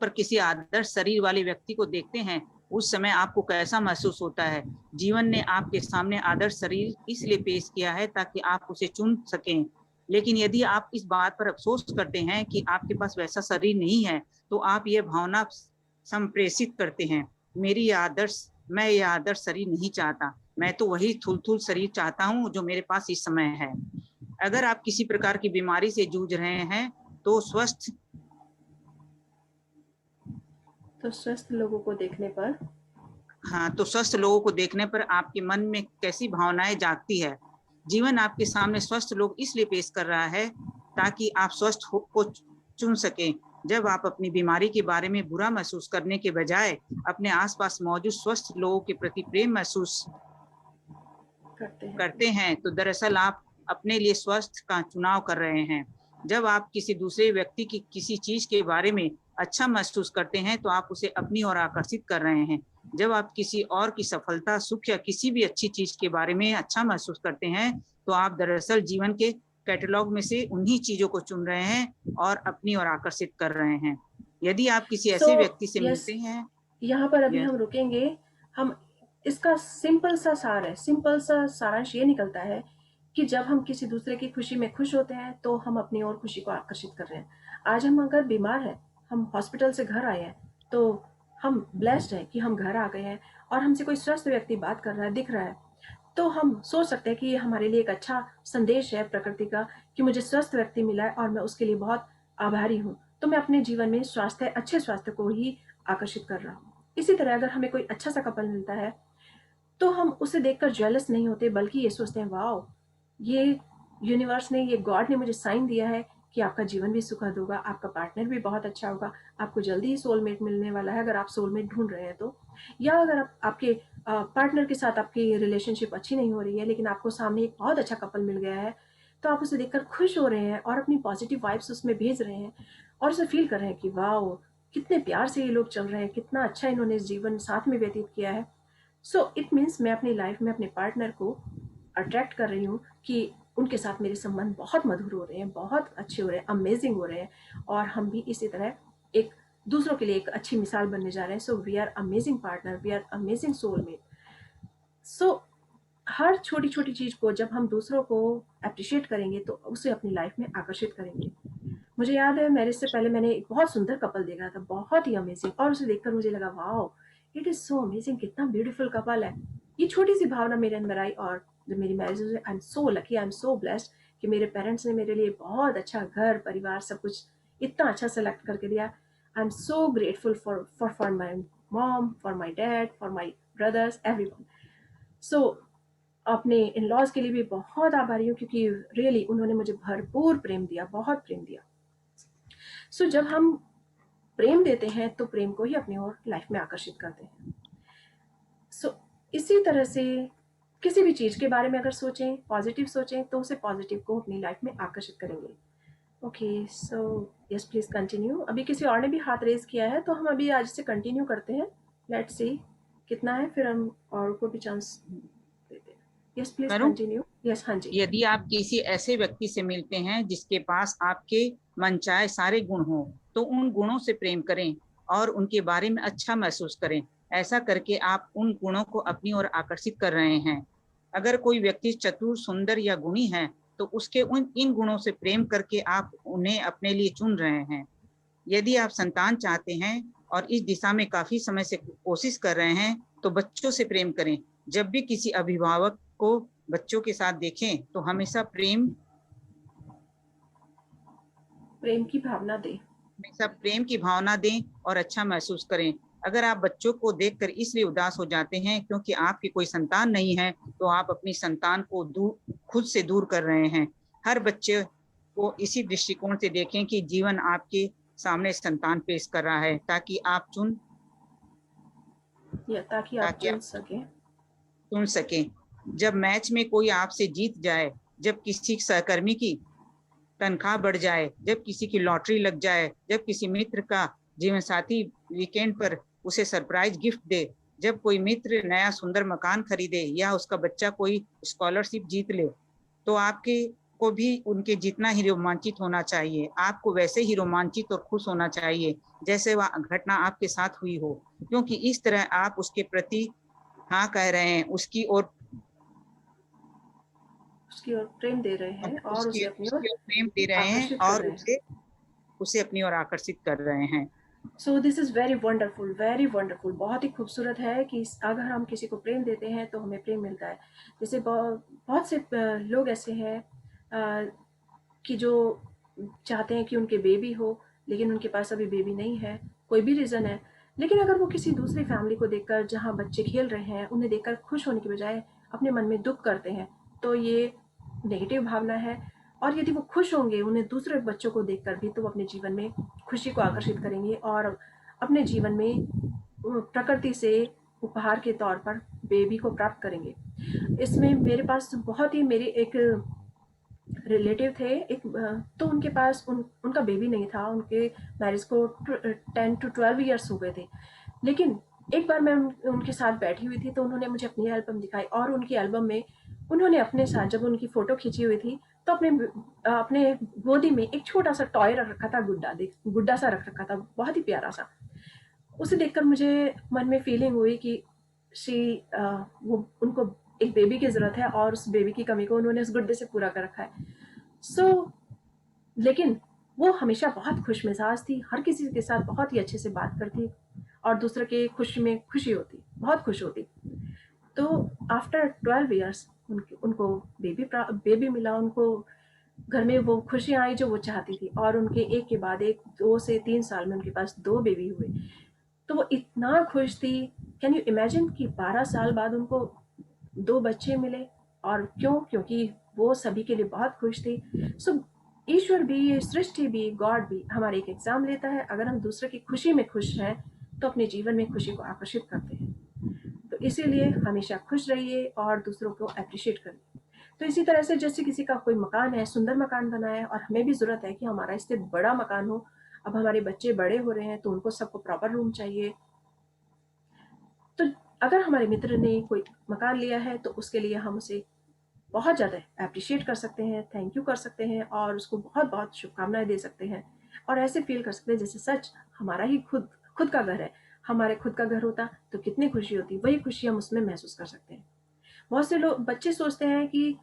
किसी आदर्श शरीर वाले व्यक्ति को देखते हैं, उस समय आपको कैसा महसूस होता है? जीवन ने आपके सामने आदर्श शरीर इसलिए पेश किया है ताकि आप उसे चुन सकें। लेकिन यदि आप इस बात पर अफसोस करते हैं कि आपके पास वैसा शरीर नहीं है तो आप ये भावना संप्रेषित करते हैं, मैं यह आदर्श शरीर नहीं चाहता, मैं तो वही थुलथुल शरीर चाहता हूँ जो मेरे पास इस समय है। अगर आप किसी प्रकार की बीमारी से जूझ रहे हैं तो स्वस्थ लोगों को देखने पर आपके मन में कैसी भावनाएं जागती है? जीवन आपके सामने स्वस्थ लोग इसलिए पेश कर रहा है ताकि आप स्वस्थ को चुन सकें। जब आप अपनी बीमारी के बारे में बुरा महसूस करने के बजाय अपने आसपास मौजूद स्वस्थ लोगों के प्रति प्रेम महसूस करते हैं तो दरअसल आप अपने लिए स्वास्थ्य का चुनाव कर रहे हैं। जब आप किसी दूसरे व्यक्ति की किसी चीज के बारे में अच्छा महसूस करते हैं तो आप उसे अपनी ओर आकर्षित कर रहे हैं। जब आप किसी और की सफलता, सुख या किसी भी अच्छी चीज के बारे में अच्छा महसूस करते हैं तो आप दरअसल जीवन के कैटलॉग में से उन्हीं चीजों को चुन रहे हैं और अपनी ओर आकर्षित कर रहे हैं। यदि आप किसी ऐसे व्यक्ति से मिलते हैं, यहाँ पर अभी हम रुकेंगे। हम इसका सिंपल सा सारांश ये निकलता है कि जब हम किसी दूसरे की खुशी में खुश होते हैं तो हम अपनी ओर खुशी को आकर्षित कर रहे हैं। आज हम अगर बीमार हैं, हम हॉस्पिटल से घर आए हैं, तो हम ब्लेस्ड हैं कि हम घर आ गए हैं और हमसे कोई स्वस्थ व्यक्ति बात कर रहा है, दिख रहा है, तो हम सोच सकते हैं कि ये हमारे लिए एक अच्छा संदेश है प्रकृति का कि मुझे स्वस्थ व्यक्ति मिला है और मैं उसके लिए बहुत आभारी हूँ। तो मैं अपने जीवन में अच्छे स्वास्थ्य को ही आकर्षित कर रहा हूँ। इसी तरह अगर हमें कोई अच्छा सा कपल मिलता है तो हम उसे देखकर जेलस नहीं होते, बल्कि ये सोचते हैं, वाओ, ये यूनिवर्स ने, ये गॉड ने मुझे साइन दिया है कि आपका जीवन भी सुखद होगा, आपका पार्टनर भी बहुत अच्छा होगा, आपको जल्दी ही सोलमेट मिलने वाला है अगर आप सोलमेट ढूंढ रहे हैं तो। या अगर आपके पार्टनर के साथ आपकी रिलेशनशिप अच्छी नहीं हो रही है लेकिन आपको सामने एक बहुत अच्छा कपल मिल गया है तो आप उसे देखकर खुश हो रहे हैं और अपनी पॉजिटिव वाइब्स उसमें भेज रहे हैं और उसे फील कर रहे हैं कि वाओ, कितने प्यार से ये लोग चल रहे हैं, कितना अच्छा इन्होंने जीवन साथ में व्यतीत किया है। सो इट मीन्स मैं अपनी लाइफ में अपने पार्टनर को अट्रैक्ट कर रही हूँ कि उनके साथ मेरे संबंध बहुत मधुर हो रहे हैं, बहुत अच्छे हो रहे हैं, अमेजिंग हो रहे हैं और हम भी इसी तरह एक दूसरों के लिए एक अच्छी मिसाल बनने जा रहे हैं। So we are amazing partner, we are amazing soulmate. So हर छोटी छोटी चीज को जब हम दूसरों को अप्रिशिएट करेंगे तो उसे अपनी लाइफ में आकर्षित करेंगे। मुझे याद है मैरिज से पहले मैंने एक बहुत सुंदर कपल देखा था, बहुत ही अमेजिंग, और उसे देखकर मुझे लगा, wow, it is so amazing, कितना ब्यूटीफुल कपल है। ये छोटी सी भावना मेरे अंदर आई और जब मेरी मैरिज हुई, आई am so lucky, I am so blessed कि मेरे पेरेंट्स ने मेरे लिए बहुत अच्छा घर परिवार सब कुछ इतना अच्छा सेलेक्ट करके दिया। I am so grateful for my mom, for my dad, for my brothers, everyone. So अपने इन लॉज के लिए भी बहुत आभारी हूँ क्योंकि रियली उन्होंने मुझे भरपूर प्रेम दिया, बहुत प्रेम दिया। सो जब हम प्रेम देते हैं तो प्रेम को ही अपनी ओर लाइफ में आकर्षित करते हैं। सो इसी तरह से किसी भी चीज के बारे में अगर सोचें, पॉजिटिव सोचें, तो उसे पॉजिटिव को अपनी लाइफ में आकर्षित करेंगे। Okay, so yes please continue. अभी किसी और ने भी हाथ रेज किया है तो हम अभी आज से कंटिन्यू करते हैं। लेट्स सी कितना है, फिर हम और को भी चांस देते हैं। Yes please continue. यस, हाँ जी। यदि आप किसी ऐसे व्यक्ति से मिलते हैं जिसके पास आपके मनचाहे सारे गुण हो तो उन गुणों से प्रेम करें और उनके बारे में अच्छा महसूस करें। ऐसा करके आप उन गुणों को अपनी ओर आकर्षित कर रहे हैं। अगर कोई व्यक्ति चतुर, सुंदर या गुणी है तो उसके इन गुणों से प्रेम करके आप उन्हें अपने लिए चुन रहे हैं। यदि आप संतान चाहते हैं और इस दिशा में काफी समय से कोशिश कर रहे हैं तो बच्चों से प्रेम करें। जब भी किसी अभिभावक को बच्चों के साथ देखें तो हमेशा प्रेम की भावना दें, हमेशा प्रेम की भावना दें और अच्छा महसूस करें। अगर आप बच्चों को देखकर इसलिए उदास हो जाते हैं क्योंकि आपकी कोई संतान नहीं है तो आप अपनी संतान को खुद से दूर कर रहे हैं। हर बच्चे को इसी दृष्टिकोण से देखें कि जीवन आपके सामने संतान पेश कर रहा है ताकि आप चुन सकें। जब मैच में कोई आपसे जीत जाए, जब किसी सहकर्मी की तनख्वाह बढ़ जाए, जब किसी की लॉटरी लग जाए, जब किसी मित्र का जीवन साथी वीकेंड पर उसे सरप्राइज गिफ्ट दे, जब कोई मित्र नया सुंदर मकान खरीदे या उसका बच्चा कोई स्कॉलरशिप जीत ले, तो आपके को भी उनके जितना ही रोमांचित होना चाहिए। आपको वैसे ही रोमांचित और खुश होना चाहिए जैसे वह घटना आपके साथ हुई हो, क्योंकि इस तरह आप उसके प्रति हाँ कह रहे हैं, उसकी ओर प्रेम दे रहे हैं और उसे अपनी ओर प्रेम दे रहे हैं और उसे अपनी ओर आकर्षित कर रहे हैं। So this is very wonderful, very wonderful. बहुत ही खूबसूरत है कि अगर हम किसी को प्रेम देते हैं तो हमें प्रेम मिलता है। जैसे बहुत से लोग ऐसे हैं कि जो चाहते हैं कि उनके बेबी हो लेकिन उनके पास अभी बेबी नहीं है, कोई भी रीज़न है, लेकिन अगर वो किसी दूसरी फैमिली को देखकर जहाँ बच्चे खेल रहे हैं उन्हें देखकर खुश होने के बजाय अपने मन में दुख करते हैं तो ये नेगेटिव भावना है और यदि वो खुश होंगे उन्हें दूसरे बच्चों को देखकर भी, तो वो अपने जीवन में खुशी को आकर्षित करेंगे और अपने जीवन में प्रकृति से उपहार के तौर पर बेबी को प्राप्त करेंगे। इसमें मेरे पास बहुत ही मेरे एक रिलेटिव थे, एक तो उनके पास उनका बेबी नहीं था, उनके मैरिज को 10 to 12 ईयर्स हो गए थे। लेकिन एक बार मैं उनके साथ बैठी हुई थी तो उन्होंने मुझे अपनी एल्बम दिखाई, और उनकी एल्बम में उन्होंने अपने साथ, जब उनकी फोटो खींची हुई थी, तो अपने गोदी में एक छोटा सा टॉय रख रखा था, गुड्डा सा रख रखा था, बहुत ही प्यारा सा। उसे देखकर मुझे मन में फीलिंग हुई कि वो उनको एक बेबी की जरूरत है और उस बेबी की कमी को उन्होंने उस गुड्डे से पूरा कर रखा है। लेकिन वो हमेशा बहुत खुश मिजाज थी, हर किसी के साथ बहुत ही अच्छे से बात करती और दूसरे के खुशी में खुशी होती, बहुत खुश होती। तो आफ्टर 12 ईयर्स उनको बेबी मिला, उनको घर में वो खुशियाँ आई जो वो चाहती थी, और उनके एक के बाद एक 2 से 3 साल में उनके पास 2 बेबी हुए। तो वो इतना खुश थी, कैन यू इमेजिन कि 12 साल बाद उनको 2 बच्चे मिले। और क्योंकि वो सभी के लिए बहुत खुश थी। सो ईश्वर भी, सृष्टि भी, गॉड भी हमारे एक एग्जाम लेता है। अगर हम दूसरे की खुशी में खुश हैं तो अपने जीवन में खुशी को आकर्षित करते हैं। तो इसीलिए हमेशा खुश रहिए और दूसरों को अप्रिशिएट करिए। तो इसी तरह से जैसे किसी का कोई मकान है, सुंदर मकान बना है, और हमें भी जरूरत है कि हमारा इससे बड़ा मकान हो। अब हमारे बच्चे बड़े हो रहे हैं तो उनको सबको प्रॉपर रूम चाहिए। तो अगर हमारे मित्र ने कोई मकान लिया है तो उसके लिए हम उसे बहुत ज़्यादा अप्रिशिएट कर सकते हैं, थैंक यू कर सकते हैं, और उसको बहुत बहुत शुभकामनाएं दे सकते हैं, और ऐसे फील कर सकते हैं जैसे सच हमारा ही खुद का घर है। हमारे खुद का घर होता तो कितनी खुशी होती, वही खुशी हम उसमें महसूस कर सकते हैं। बहुत से लोग, बच्चे सोचते हैं कि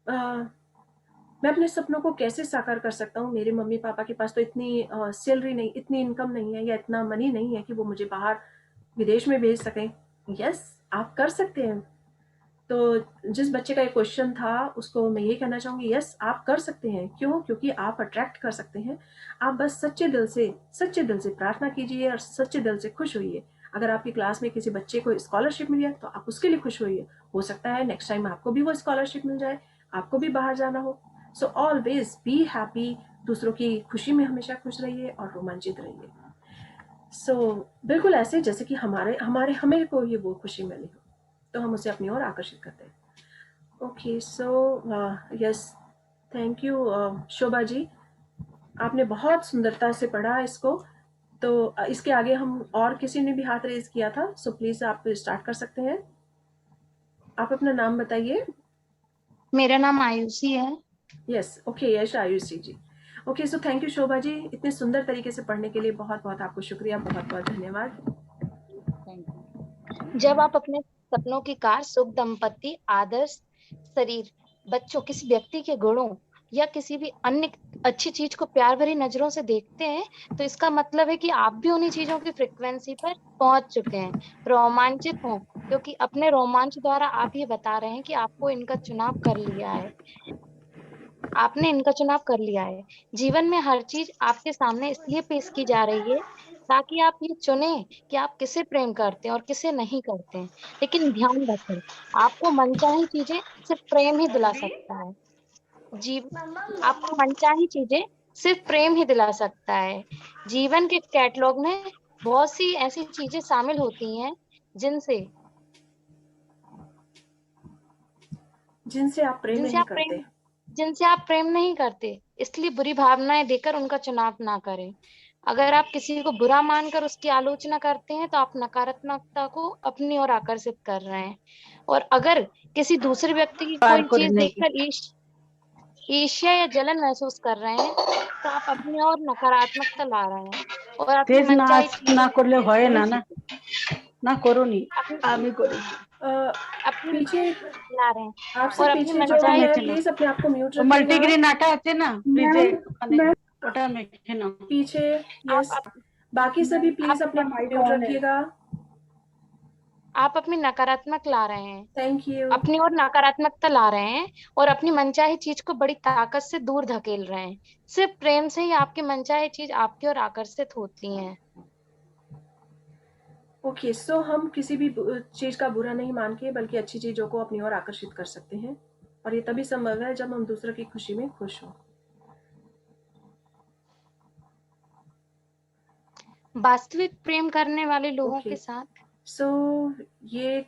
मैं अपने सपनों को कैसे साकार कर सकता हूँ, मेरे मम्मी पापा के पास तो इतनी सैलरी नहीं, इतनी इनकम नहीं है, या इतना मनी नहीं है कि वो मुझे बाहर विदेश में भेज सकें। यस, आप कर सकते हैं। तो जिस बच्चे का ये क्वेश्चन था उसको मैं ये कहना चाहूँगी, यस आप कर सकते हैं। क्यों? क्योंकि आप अट्रैक्ट कर सकते हैं। आप बस सच्चे दिल से प्रार्थना कीजिए और सच्चे दिल से खुश होइए। अगर आपकी क्लास में किसी बच्चे को स्कॉलरशिप मिली है तो आप उसके लिए खुश होइए। हो सकता है नेक्स्ट टाइम आपको भी वो स्कॉलरशिप मिल जाए, आपको भी बाहर जाना हो। सो ऑलवेज बी हैप्पी, दूसरों की खुशी में हमेशा खुश रहिए और रोमांचित रहिए। सो बिल्कुल ऐसे जैसे कि हमें को ये वो खुशी मिली हो, तो हम उसे अपनी ओर आकर्षित करते हैं। Okay, so yes, thank you Shobha ji, आपने बहुत सुंदरता से पढ़ा इसको। तो इसके आगे हम, और किसी ने भी हाथ रेज किया था, सो प्लीज आप स्टार्ट कर सकते हैं। आप अपना नाम बताइए। मेरा नाम आयुषी है। Yes, okay, yes Ayushi ji. Okay, so thank you Shobha ji, इतने सुंदर तरीके से पढ़ने के लिए बहुत बहुत आपको शुक्रिया, बहुत बहुत धन्यवाद। Thank you. जब आप अपने सपनों की कार, सुख, दंपति, आदर्श, शरीर, बच्चों, किसी व्यक्ति के गुणों या किसी भी अन्य अच्छी चीज को प्यार भरी नजरों से देखते हैं तो इसका मतलब है कि आप भी उन्हीं चीजों की फ्रिक्वेंसी पर पहुंच चुके हैं। रोमांचित हों, क्योंकि अपने रोमांच द्वारा आप ये बता रहे हैं कि आपको इनका चुनाव कर लिया है, आपने इनका चुनाव कर लिया है। जीवन में हर चीज आपके सामने इसलिए पेश की जा रही है ताकि आप ये चुने कि आप किसे प्रेम करते हैं और किसे नहीं करते हैं। लेकिन ध्यान रखें, आपको मनचाही चीजें सिर्फ प्रेम ही दिला सकता है। आपको मनचाही चीजें सिर्फ प्रेम ही दिला सकता है। जीवन के कैटलॉग में बहुत सी ऐसी चीजें शामिल होती हैं जिनसे आप प्रेम जिनसे नहीं आप करते। प्रेम नहीं करते, इसलिए बुरी भावनाएं देकर उनका चुनाव ना करें। अगर आप किसी को बुरा मानकर उसकी आलोचना करते हैं तो आप नकारात्मकता को अपनी ओर आकर्षित कर रहे हैं। और अगर किसी दूसरे व्यक्ति की कोई चीज देखकर ईर्ष्या या जलन महसूस कर रहे हैं तो आप अपनी ओर नकारात्मकता ला रहे हैं और अपनी তেজ না मनचाही चीजें না করলে হয় না না না করুনি अपनी আমি করি अपनी पीछे ला रहे हैं आप और सब अपनी पीछे जो मनचाही है মেখে নাও प्लीज अपने आप को म्यूट মাল্টিগ্রেন रखिएगा। আটা আছে না ফ্রিজে ওখানে ওটা মেখে নাও पीछे आप यस, बाकी सभी प्लीज अपने आप को म्यूट रखिएगा। आप अपनी नकारात्मक ला रहे हैं, थैंक यू। अपनी ओर नकारात्मकता ला रहे हैं और अपनी मनचाही चीज को बड़ी ताकत से दूर धकेल रहे हैं। सिर्फ प्रेम से ही आपकी मनचाही चीज आपकी ओर आकर्षित होती हैं। ओके, सो हम किसी भी चीज का बुरा नहीं मान के बल्कि अच्छी चीजों को अपनी ओर आकर्षित कर सकते हैं। और ये तभी संभव है जब हम दूसरों की खुशी में खुश हों। वास्तविक प्रेम करने वाले लोगों ओके, के साथ सो ये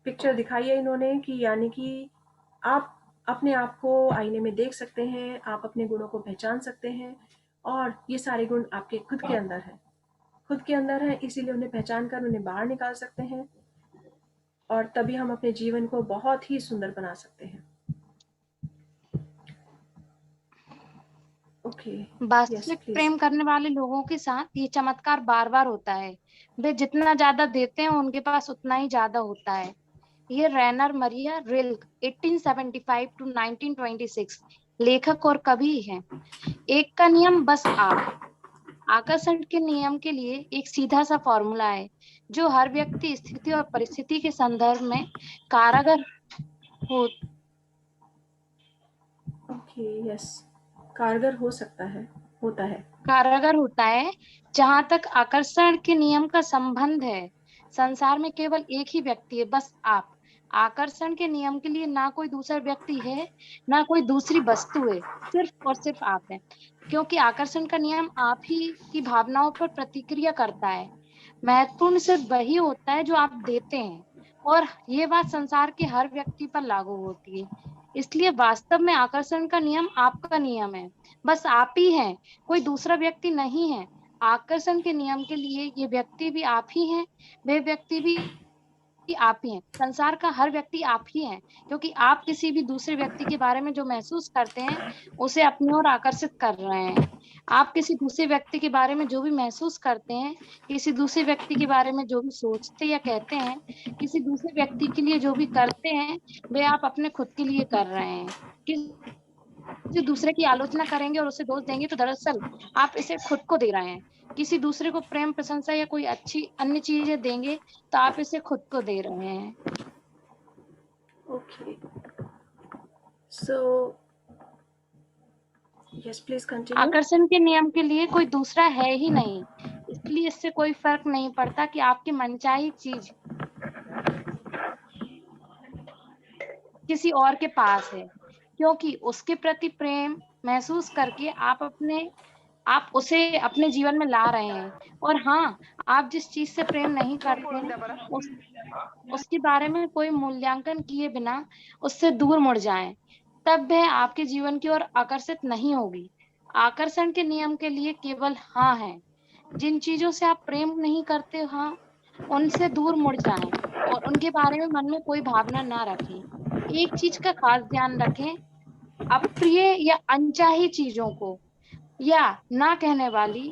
पिक्चर दिखाई है इन्होंने कि यानी कि आप अपने आप को आईने में देख सकते हैं, आप अपने गुणों को पहचान सकते हैं और ये सारे गुण आपके खुद के अंदर हैं। खुद के अंदर है, इसीलिए उन्हें पहचान कर उन्हें बाहर निकाल सकते हैं और तभी हम अपने जीवन को बहुत ही सुंदर बना सकते हैं। ओके, यस वास्तविक प्लीज। प्रेम करने वाले लोगों के साथ ये चमत्कार बार बार होता है। वे जितना ज्यादा देते हैं उनके पास उतना ही ज्यादा होता है। ये रैनर मरिया रिल्क 1875 टू 1926 लेखक और कवि हैं। एक का नियम बस आप। आकर्षण के नियम के लिए एक सीधा सा फॉर्मूला है जो हर व्यक्ति, स्थिति और परिस्थिति के संदर्भ में कारगर हो ओके, यस, कारगर हो सकता है, होता है। कारगर होता है। जहां तक आकर्षण के नियम का संबंध है, संसार में केवल एक ही व्यक्ति है, बस आप। आकर्षण के नियम के लिए ना कोई दूसरा व्यक्ति है, ना कोई दूसरी वस्तु है, सिर्फ और सिर्फ आप हैं। क्योंकि आकर्षण का नियम आप ही की भावनाओं पर प्रतिक्रिया करता है। महत्वपूर्ण सिर्फ वही होता है जो आप देते हैं, और ये बात संसार के हर व्यक्ति पर लागू होती है। इसलिए वास्तव में आकर्षण का नियम आपका नियम है, बस आप ही हैं, कोई दूसरा व्यक्ति नहीं है। आकर्षण के नियम के लिए ये व्यक्ति भी आप ही हैं, वे व्यक्ति भी आप ही हैं, संसार का हर व्यक्ति आप ही हैं, क्योंकि आप किसी भी दूसरे व्यक्ति के बारे में जो महसूस करते हैं उसे अपनी ओर आकर्षित कर रहे हैं। आप किसी दूसरे व्यक्ति के बारे में जो भी महसूस करते हैं, किसी दूसरे व्यक्ति के बारे में जो भी सोचते या कहते हैं, किसी दूसरे व्यक्ति के लिए जो भी करते हैं, वे आप अपने खुद के लिए कर रहे हैं। किसी दूसरे की आलोचना करेंगे और उसे दोष देंगे तो दरअसल आप इसे खुद को दे रहे हैं। किसी दूसरे को प्रेम, प्रशंसा या कोई अच्छी अन्य चीजें देंगे तो आप इसे खुद को दे रहे हैं। Okay, so yes please continue. आकर्षण के नियम के लिए कोई दूसरा है ही नहीं, इसलिए इससे कोई फर्क नहीं पड़ता कि आपकी मनचाही चीज किसी और के पास है, क्योंकि उसके प्रति प्रेम महसूस करके आप उसे अपने जीवन में ला रहे हैं। और हाँ, आप जिस चीज से प्रेम नहीं करते हैं उसके बारे में कोई मूल्यांकन किए बिना उससे दूर मुड़ जाएं, तब वह आपके जीवन की ओर आकर्षित नहीं होगी। आकर्षण के नियम के लिए केवल हाँ है। जिन चीजों से आप प्रेम नहीं करते, हाँ, उनसे दूर मुड़ जाएं और उनके बारे में मन में कोई भावना ना रखें। एक चीज का खास ध्यान रखें, अप्रिय या अनचाही चीजों को या ना कहने वाली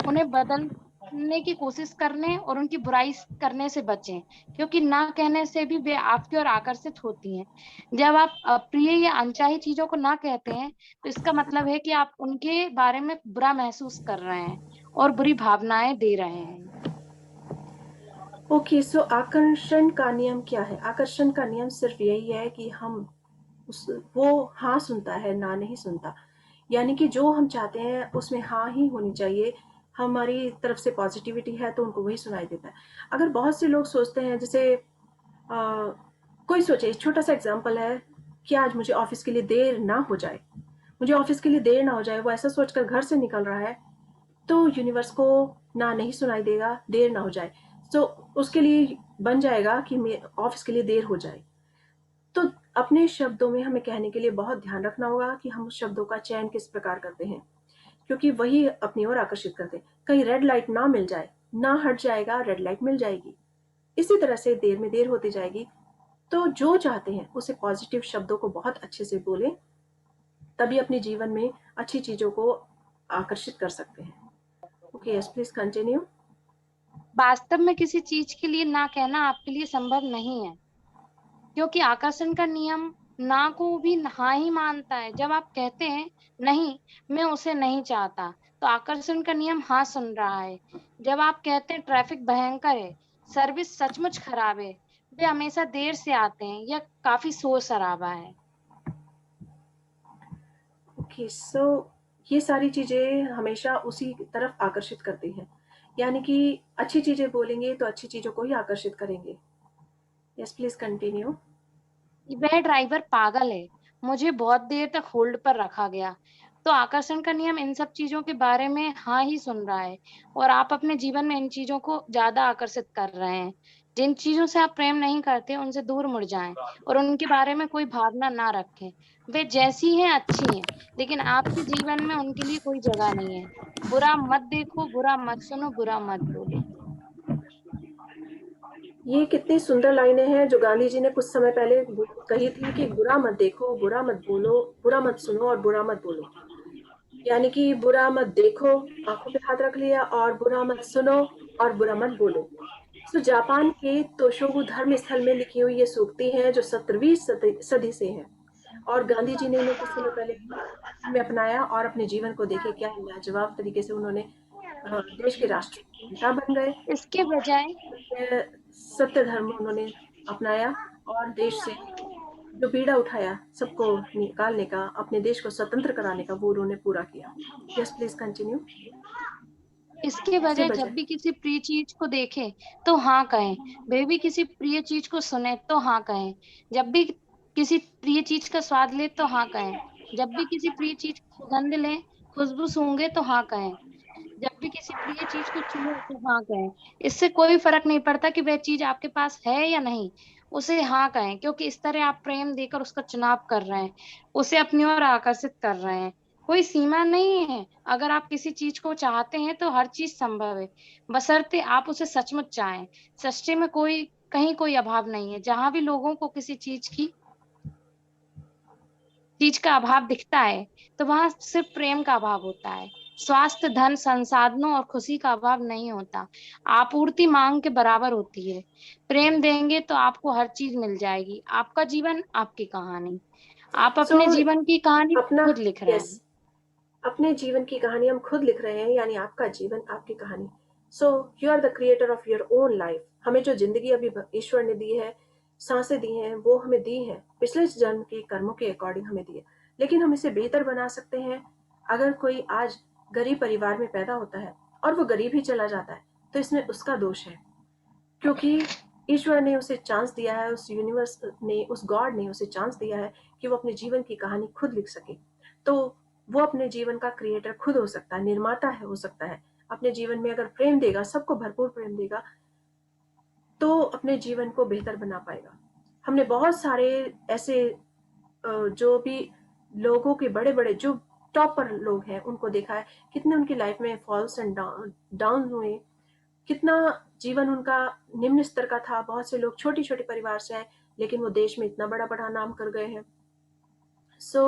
उन्हें बदलने की कोशिश करने और उनकी बुराई करने से बचें, क्योंकि ना कहने से भी वे आपकी ओर आकर्षित होती हैं। जब आप अप्रिय या अनचाही चीजों को ना कहते हैं तो इसका मतलब है कि आप उनके बारे में बुरा महसूस कर रहे हैं और बुरी भावनाएं दे रहे हैं। ओके, सो आकर्षण का नियम क्या है? आकर्षण का नियम सिर्फ यही है कि वो हाँ सुनता है, ना नहीं सुनता। यानी कि जो हम चाहते हैं उसमें हाँ ही होनी चाहिए। हमारी तरफ से पॉजिटिविटी है तो उनको वही सुनाई देता है। अगर बहुत से लोग सोचते हैं, जैसे कोई सोचे, छोटा सा एग्जाम्पल है कि आज मुझे ऑफिस के लिए देर ना हो जाए, वो ऐसा सोचकर घर से निकल रहा है, तो यूनिवर्स को ना नहीं सुनाई देगा, देर ना हो जाए, तो उसके लिए बन जाएगा कि ऑफिस के लिए देर हो जाए। तो अपने शब्दों में हमें कहने के लिए बहुत ध्यान रखना होगा कि हम उस शब्दों का चयन किस प्रकार करते हैं, क्योंकि वही अपनी ओर आकर्षित करते हैं। कहीं रेड लाइट ना मिल जाए, ना हट जाएगा, रेड लाइट मिल जाएगी। इसी तरह से देर में देर होती जाएगी। तो जो चाहते हैं उसे पॉजिटिव शब्दों को बहुत अच्छे से बोलें, तभी अपने जीवन में अच्छी चीजों को आकर्षित कर सकते हैं। Okay, yes please continue. वास्तव में किसी चीज के लिए ना कहना आपके लिए संभव नहीं है, क्योंकि आकर्षण का नियम ना को भी हाँ ही मानता है। जब आप कहते हैं नहीं, मैं उसे नहीं चाहता, तो आकर्षण का नियम हाँ सुन रहा है। जब आप कहते हैं ट्रैफिक भयंकर है, सर्विस सचमुच खराब है, वे हमेशा देर से आते हैं या काफी शोर शराबा है। ओके, सो ये सारी चीजें हमेशा उसी तरफ आकर्षित करती हैं। यानी कि अच्छी चीजें बोलेंगे तो अच्छी चीजों को ही आकर्षित करेंगे। Yes please continue. वह ड्राइवर पागल है, मुझे बहुत देर तक होल्ड पर रखा गया। तो आकर्षण का नियम इन सब चीजों के बारे में हाँ ही सुन रहा है और आप अपने जीवन में इन चीजों को ज्यादा आकर्षित कर रहे हैं। जिन चीजों से आप प्रेम नहीं करते उनसे दूर मुड़ जाएं और उनके बारे में कोई भावना ना रखें। वे जैसी हैं अच्छी हैं, लेकिन आपके जीवन में उनके लिए कोई जगह नहीं है। बुरा मत देखो, बुरा मत सुनो, बुरा मत बोलो। ये कितनी सुंदर लाइनें हैं जो गांधी जी ने कुछ समय पहले कही थी कि बुरा मत देखो, बुरा मत बोलो, बुरा मत सुनो और बुरा मत बोलो। यानी कि बुरा मत देखो, आंखों पे हाथ रख लिया, और बुरा मत सुनो और बुरा मत बोलो। तो जापान के तोशोगु धर्म स्थल में लिखी हुई ये सूक्ति है जो 17वीं सदी से है, और गांधी जी ने इन्हें कुछ समय पहले में अपनाया और अपने जीवन को देखे क्या लाजवाब तरीके से उन्होंने देश के राष्ट्रपिता बन गए। इसके बजाय सत्य धर्म उन्होंने अपनाया और देश से जो पीड़ा उठाया सबको निकालने का, अपने देश को स्वतंत्र कराने का, वो उन्होंने पूरा किया। Yes please continue. इसके बजाय जब भी किसी प्रिय चीज को देखें तो हाँ कहें, वे भी किसी प्रिय चीज को सुने तो हाँ कहें, जब भी किसी प्रिय चीज का स्वाद ले तो हाँ कहें, जब भी किसी प्रिय चीज की सुगंध ले, खुशबू सूंघे तो हाँ कहें, जब भी किसी प्रिय चीज को छुए तो हाँ कहें। इससे कोई फर्क नहीं पड़ता कि वह चीज आपके पास है या नहीं, उसे हाँ कहें, क्योंकि इस तरह आप प्रेम देकर उसका चुनाव कर रहे हैं, उसे अपनी ओर आकर्षित कर रहे हैं। कोई सीमा नहीं है। अगर आप किसी चीज को चाहते हैं तो हर चीज संभव है, बशर्ते आप उसे सचमुच चाहें। सृष्टि में कहीं कोई अभाव नहीं है। जहां भी लोगों को किसी चीज का अभाव दिखता है तो वहां सिर्फ प्रेम का अभाव होता है। स्वास्थ्य, धन, संसाधनों और खुशी का अभाव नहीं होता। आपूर्ति मांग के बराबर होती है। प्रेम देंगे तो आपको हर चीज मिल जाएगी। आपका जीवन, आपकी कहानी। आप अपने जीवन की कहानी अपना खुद लिख रहे हैं। अपने जीवन की कहानी हम खुद लिख रहे हैं, यानी आपका जीवन, आपकी कहानी। So you are the creator of your own life. हमें जो जिंदगी अभी ईश्वर ने दी है, सांसें दी हैं, वो हमें दी है पिछले जन्म के कर्मों के अकॉर्डिंग हमें दी है, लेकिन हम इसे बेहतर बना सकते हैं। अगर कोई आज गरीब परिवार में पैदा होता है और वो गरीब ही चला जाता है तो इसमें उसका दोष है, क्योंकि ईश्वर ने उसे चांस दिया है, उस यूनिवर्स ने, उस गॉड ने उसे चांस दिया है कि वो अपने जीवन की कहानी खुद लिख सके। तो वो अपने जीवन का क्रिएटर खुद हो सकता है, निर्माता है, हो सकता है। अपने जीवन में अगर प्रेम देगा, सबको भरपूर प्रेम देगा, तो अपने जीवन को बेहतर बना पाएगा। हमने बहुत सारे ऐसे जो भी लोगों के बड़े बड़े जो टॉप पर लोग हैं उनको देखा है, कितने उनकी लाइफ में फॉल्स एंड डाउन हुए, कितना जीवन उनका निम्न स्तर का था। बहुत से लोग छोटी छोटी परिवार से आए, लेकिन वो देश में इतना बड़ा बड़ा नाम कर गए हैं। सो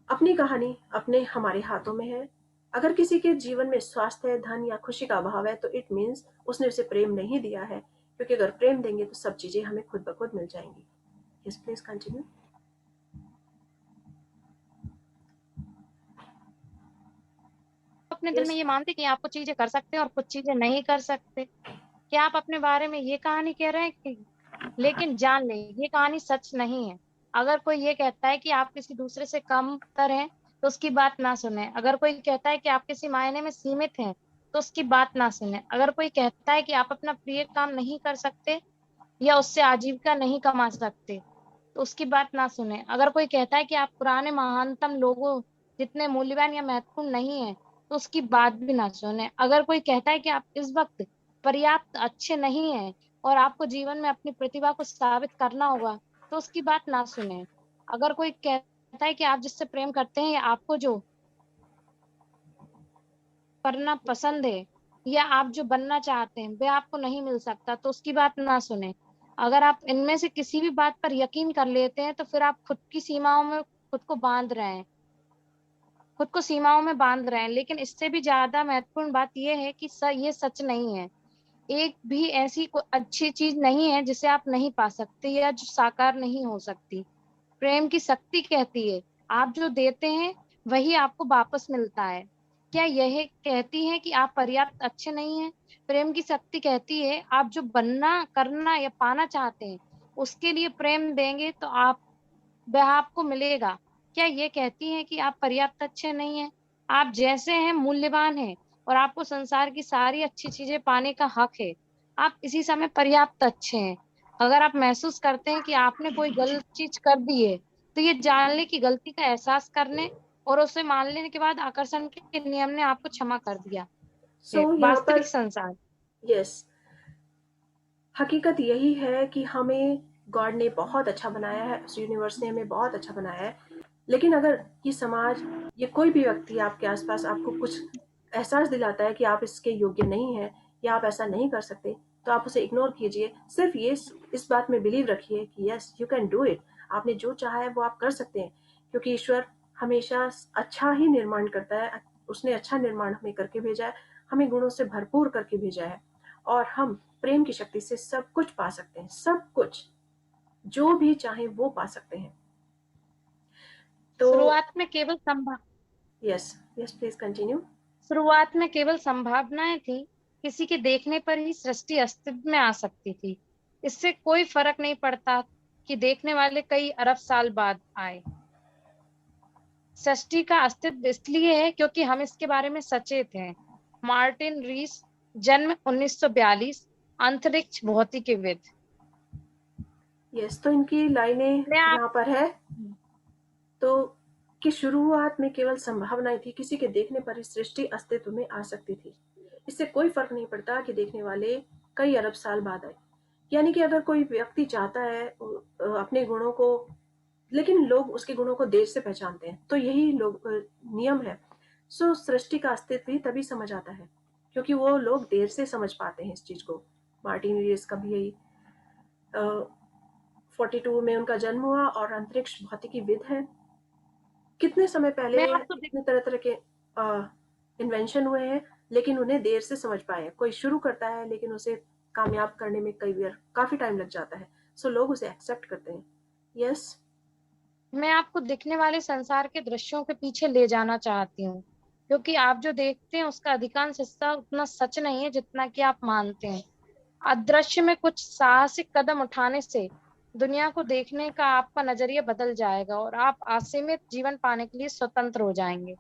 अपनी कहानी अपने हमारे हाथों में है। अगर किसी के जीवन में स्वास्थ्य, धन या खुशी का अभाव है तो इट मीन्स उसने उसे प्रेम नहीं दिया है, क्योंकि अगर प्रेम देंगे तो सब चीजें हमें खुद ब खुद मिल जाएंगी। Yes please continue. अपने दिल में ये मानते कि आप कुछ चीजें कर सकते हैं और कुछ चीजें नहीं कर सकते। क्या आप अपने बारे में ये कहानी कह रहे हैं कि, लेकिन जान लें ये कहानी सच नहीं है। अगर कोई ये कहता है कि आप किसी दूसरे से कम तर हैं तो उसकी बात ना सुने। अगर कोई कहता है कि आप किसी मायने में सीमित हैं तो उसकी बात ना सुने। अगर कोई कहता है कि आप अपना प्रिय काम नहीं कर सकते या उससे आजीविका नहीं कमा सकते तो उसकी बात ना सुने। अगर कोई कहता है कि आप पुराने महानतम लोगों जितने मूल्यवान या महत्वपूर्ण नहीं है तो उसकी बात भी ना सुने। अगर कोई कहता है कि आप इस वक्त पर्याप्त अच्छे नहीं हैं और आपको जीवन में अपनी प्रतिभा को साबित करना होगा तो उसकी बात ना सुने। अगर कोई कहता है कि आप जिससे प्रेम करते हैं या आपको जो करना पसंद है या आप जो बनना चाहते हैं वह आपको नहीं मिल सकता तो उसकी बात ना सुने। अगर आप इनमें से किसी भी बात पर यकीन कर लेते हैं तो फिर आप खुद की सीमाओं में खुद को बांध रहे हैं, खुद को सीमाओं में बांध रहे हैं। लेकिन इससे भी ज्यादा महत्वपूर्ण बात यह है कि ये सच नहीं है। एक भी ऐसी कोई अच्छी चीज नहीं है जिसे आप नहीं पा सकते या जो साकार नहीं हो सकती। प्रेम की शक्ति कहती है आप जो देते हैं वही आपको वापस मिलता है। क्या यह कहती है कि आप पर्याप्त अच्छे नहीं हैं? प्रेम की शक्ति कहती है आप जो बनना, करना या पाना चाहते हैं उसके लिए प्रेम देंगे तो वह आपको मिलेगा। क्या ये कहती है कि आप पर्याप्त अच्छे नहीं हैं? आप जैसे हैं मूल्यवान हैं और आपको संसार की सारी अच्छी चीजें पाने का हक है। आप इसी समय पर्याप्त अच्छे हैं। अगर आप महसूस करते हैं कि आपने कोई गलत चीज कर दी है, तो ये जान ले कि गलती का एहसास करने और उसे मान लेने के बाद आकर्षण के नियम ने आपको क्षमा कर दिया है। सो यहाँ वास्तविक पर संसार। यस, हकीकत यही है कि हमें गॉड ने बहुत अच्छा बनाया है, उस यूनिवर्स ने हमें बहुत अच्छा बनाया है। लेकिन अगर ये समाज, ये कोई भी व्यक्ति आपके आसपास आपको कुछ एहसास दिलाता है कि आप इसके योग्य नहीं हैं या आप ऐसा नहीं कर सकते, तो आप उसे इग्नोर कीजिए। सिर्फ ये इस बात में बिलीव रखिए कि yes you can do it, आपने जो चाहा है वो आप कर सकते हैं, क्योंकि ईश्वर हमेशा अच्छा ही निर्माण करता है। उसने अच्छा निर्माण हमें करके भेजा है, हमें गुणों से भरपूर करके भेजा है, और हम प्रेम की शक्ति से सब कुछ पा सकते हैं। सब कुछ जो भी चाहे वो पा सकते हैं। तो शुरुआत में केवल संभव यस यस, प्लीज कंटिन्यू। शुरुआत में केवल संभावनाएं थी। किसी के देखने पर ही सृष्टि अस्तित्व में आ सकती थी। इससे कोई फर्क नहीं पड़ता कि देखने वाले कई अरब साल बाद आए। सृष्टि का अस्तित्व इसलिए है क्योंकि हम इसके बारे में सचेत हैं। मार्टिन रीस, जन्म 1942, अंतरिक्ष भौतिकीविद। यस, तो इनकी लाइनें मैं आप यहाँ पर है तो कि शुरुआत में केवल संभावनाएं थी, किसी के देखने पर ही सृष्टि अस्तित्व में आ सकती थी। इससे कोई फर्क नहीं पड़ता कि देखने वाले कई अरब साल बाद आए। यानी कि अगर कोई व्यक्ति चाहता है अपने गुणों को, लेकिन लोग उसके गुणों को देर से पहचानते हैं, तो यही लोग नियम है। सो सृष्टि का अस्तित्व ही तभी समझ आता है क्योंकि वो लोग देर से समझ पाते हैं इस चीज को। मार्टिन रीस का भी यही 42 में उनका जन्म हुआ और अंतरिक्ष भौतिकीविद है। कितने समय पहले मैं आपको इतने तरह तरह के इन्वेंशन हुए हैं, लेकिन उन्हें देर से समझ पाए। कोई शुरू करता है लेकिन उसे कामयाब करने में कई बार काफी टाइम लग जाता है, सो लोग उसे एक्सेप्ट करते हैं। यस, मैं आपको दिखने वाले संसार के दृश्यों के पीछे ले जाना चाहती हूँ, क्योंकि आप जो देखते हैं उसका अधिकांश हिस्सा उतना सच नहीं है जितना कि आप मानते हैं। अदृश्य में कुछ साहसिक कदम उठाने से दुनिया को देखने का आपका नजरिया बदल जाएगा और आप असीमित जीवन पाने के लिए स्वतंत्र हो जाएंगे।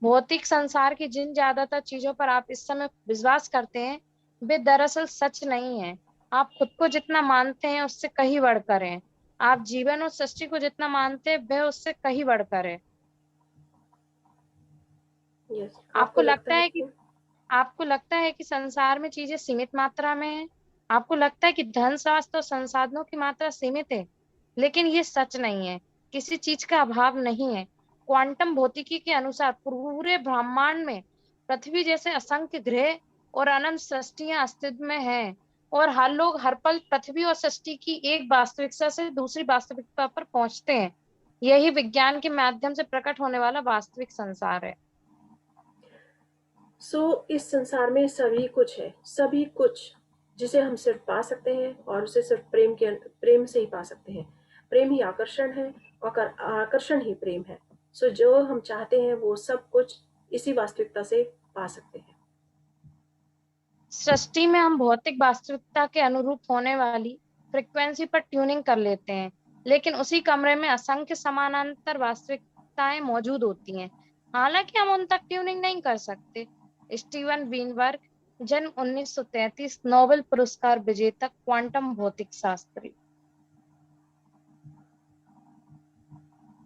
भौतिक संसार की जिन ज्यादातर चीजों पर आप इस समय विश्वास करते हैं, वे दरअसल सच नहीं है। आप खुद को जितना मानते हैं उससे कहीं बढ़कर हैं। आप जीवन और सृष्टि को जितना मानते हैं वह उससे कहीं बढ़कर है। यस, आपको लगता है कि संसार में चीजें सीमित मात्रा में हैं। आपको लगता है कि धन, स्वास्थ्य और संसाधनों की मात्रा सीमित है, लेकिन ये सच नहीं है। किसी चीज का अभाव नहीं है। क्वांटम भौतिकी के अनुसार पूरे ब्रह्मांड में पृथ्वी जैसे असंख्य ग्रह और अनंत सृष्टियां अस्तित्व में हैं, और हर लोग हर पल पृथ्वी और सृष्टि की एक वास्तविकता से दूसरी वास्तविकता पर पहुंचते हैं। यही विज्ञान के माध्यम से प्रकट होने वाला वास्तविक संसार है। सो इस संसार में सभी कुछ है, सभी कुछ जिसे हम सिर्फ पा सकते हैं, और उसे सिर्फ प्रेम से ही पा सकते हैं। प्रेम ही आकर्षण है और आकर्षण ही प्रेम है। सो जो हम चाहते हैं वो सब कुछ इसी वास्तविकता से पा सकते हैं। सृष्टि में हम भौतिक वास्तविकता के अनुरूप होने वाली फ्रिक्वेंसी पर ट्यूनिंग कर लेते हैं, लेकिन उसी कमरे में असंख्य समानांतर वास्तविकताएं मौजूद होती हैं। हालांकि हम उन तक ट्यूनिंग नहीं कर सकते। स्टीवन विनबर्ग, जन्म 1933, नोबेल पुरस्कार विजेता क्वांटम भौतिक शास्त्री।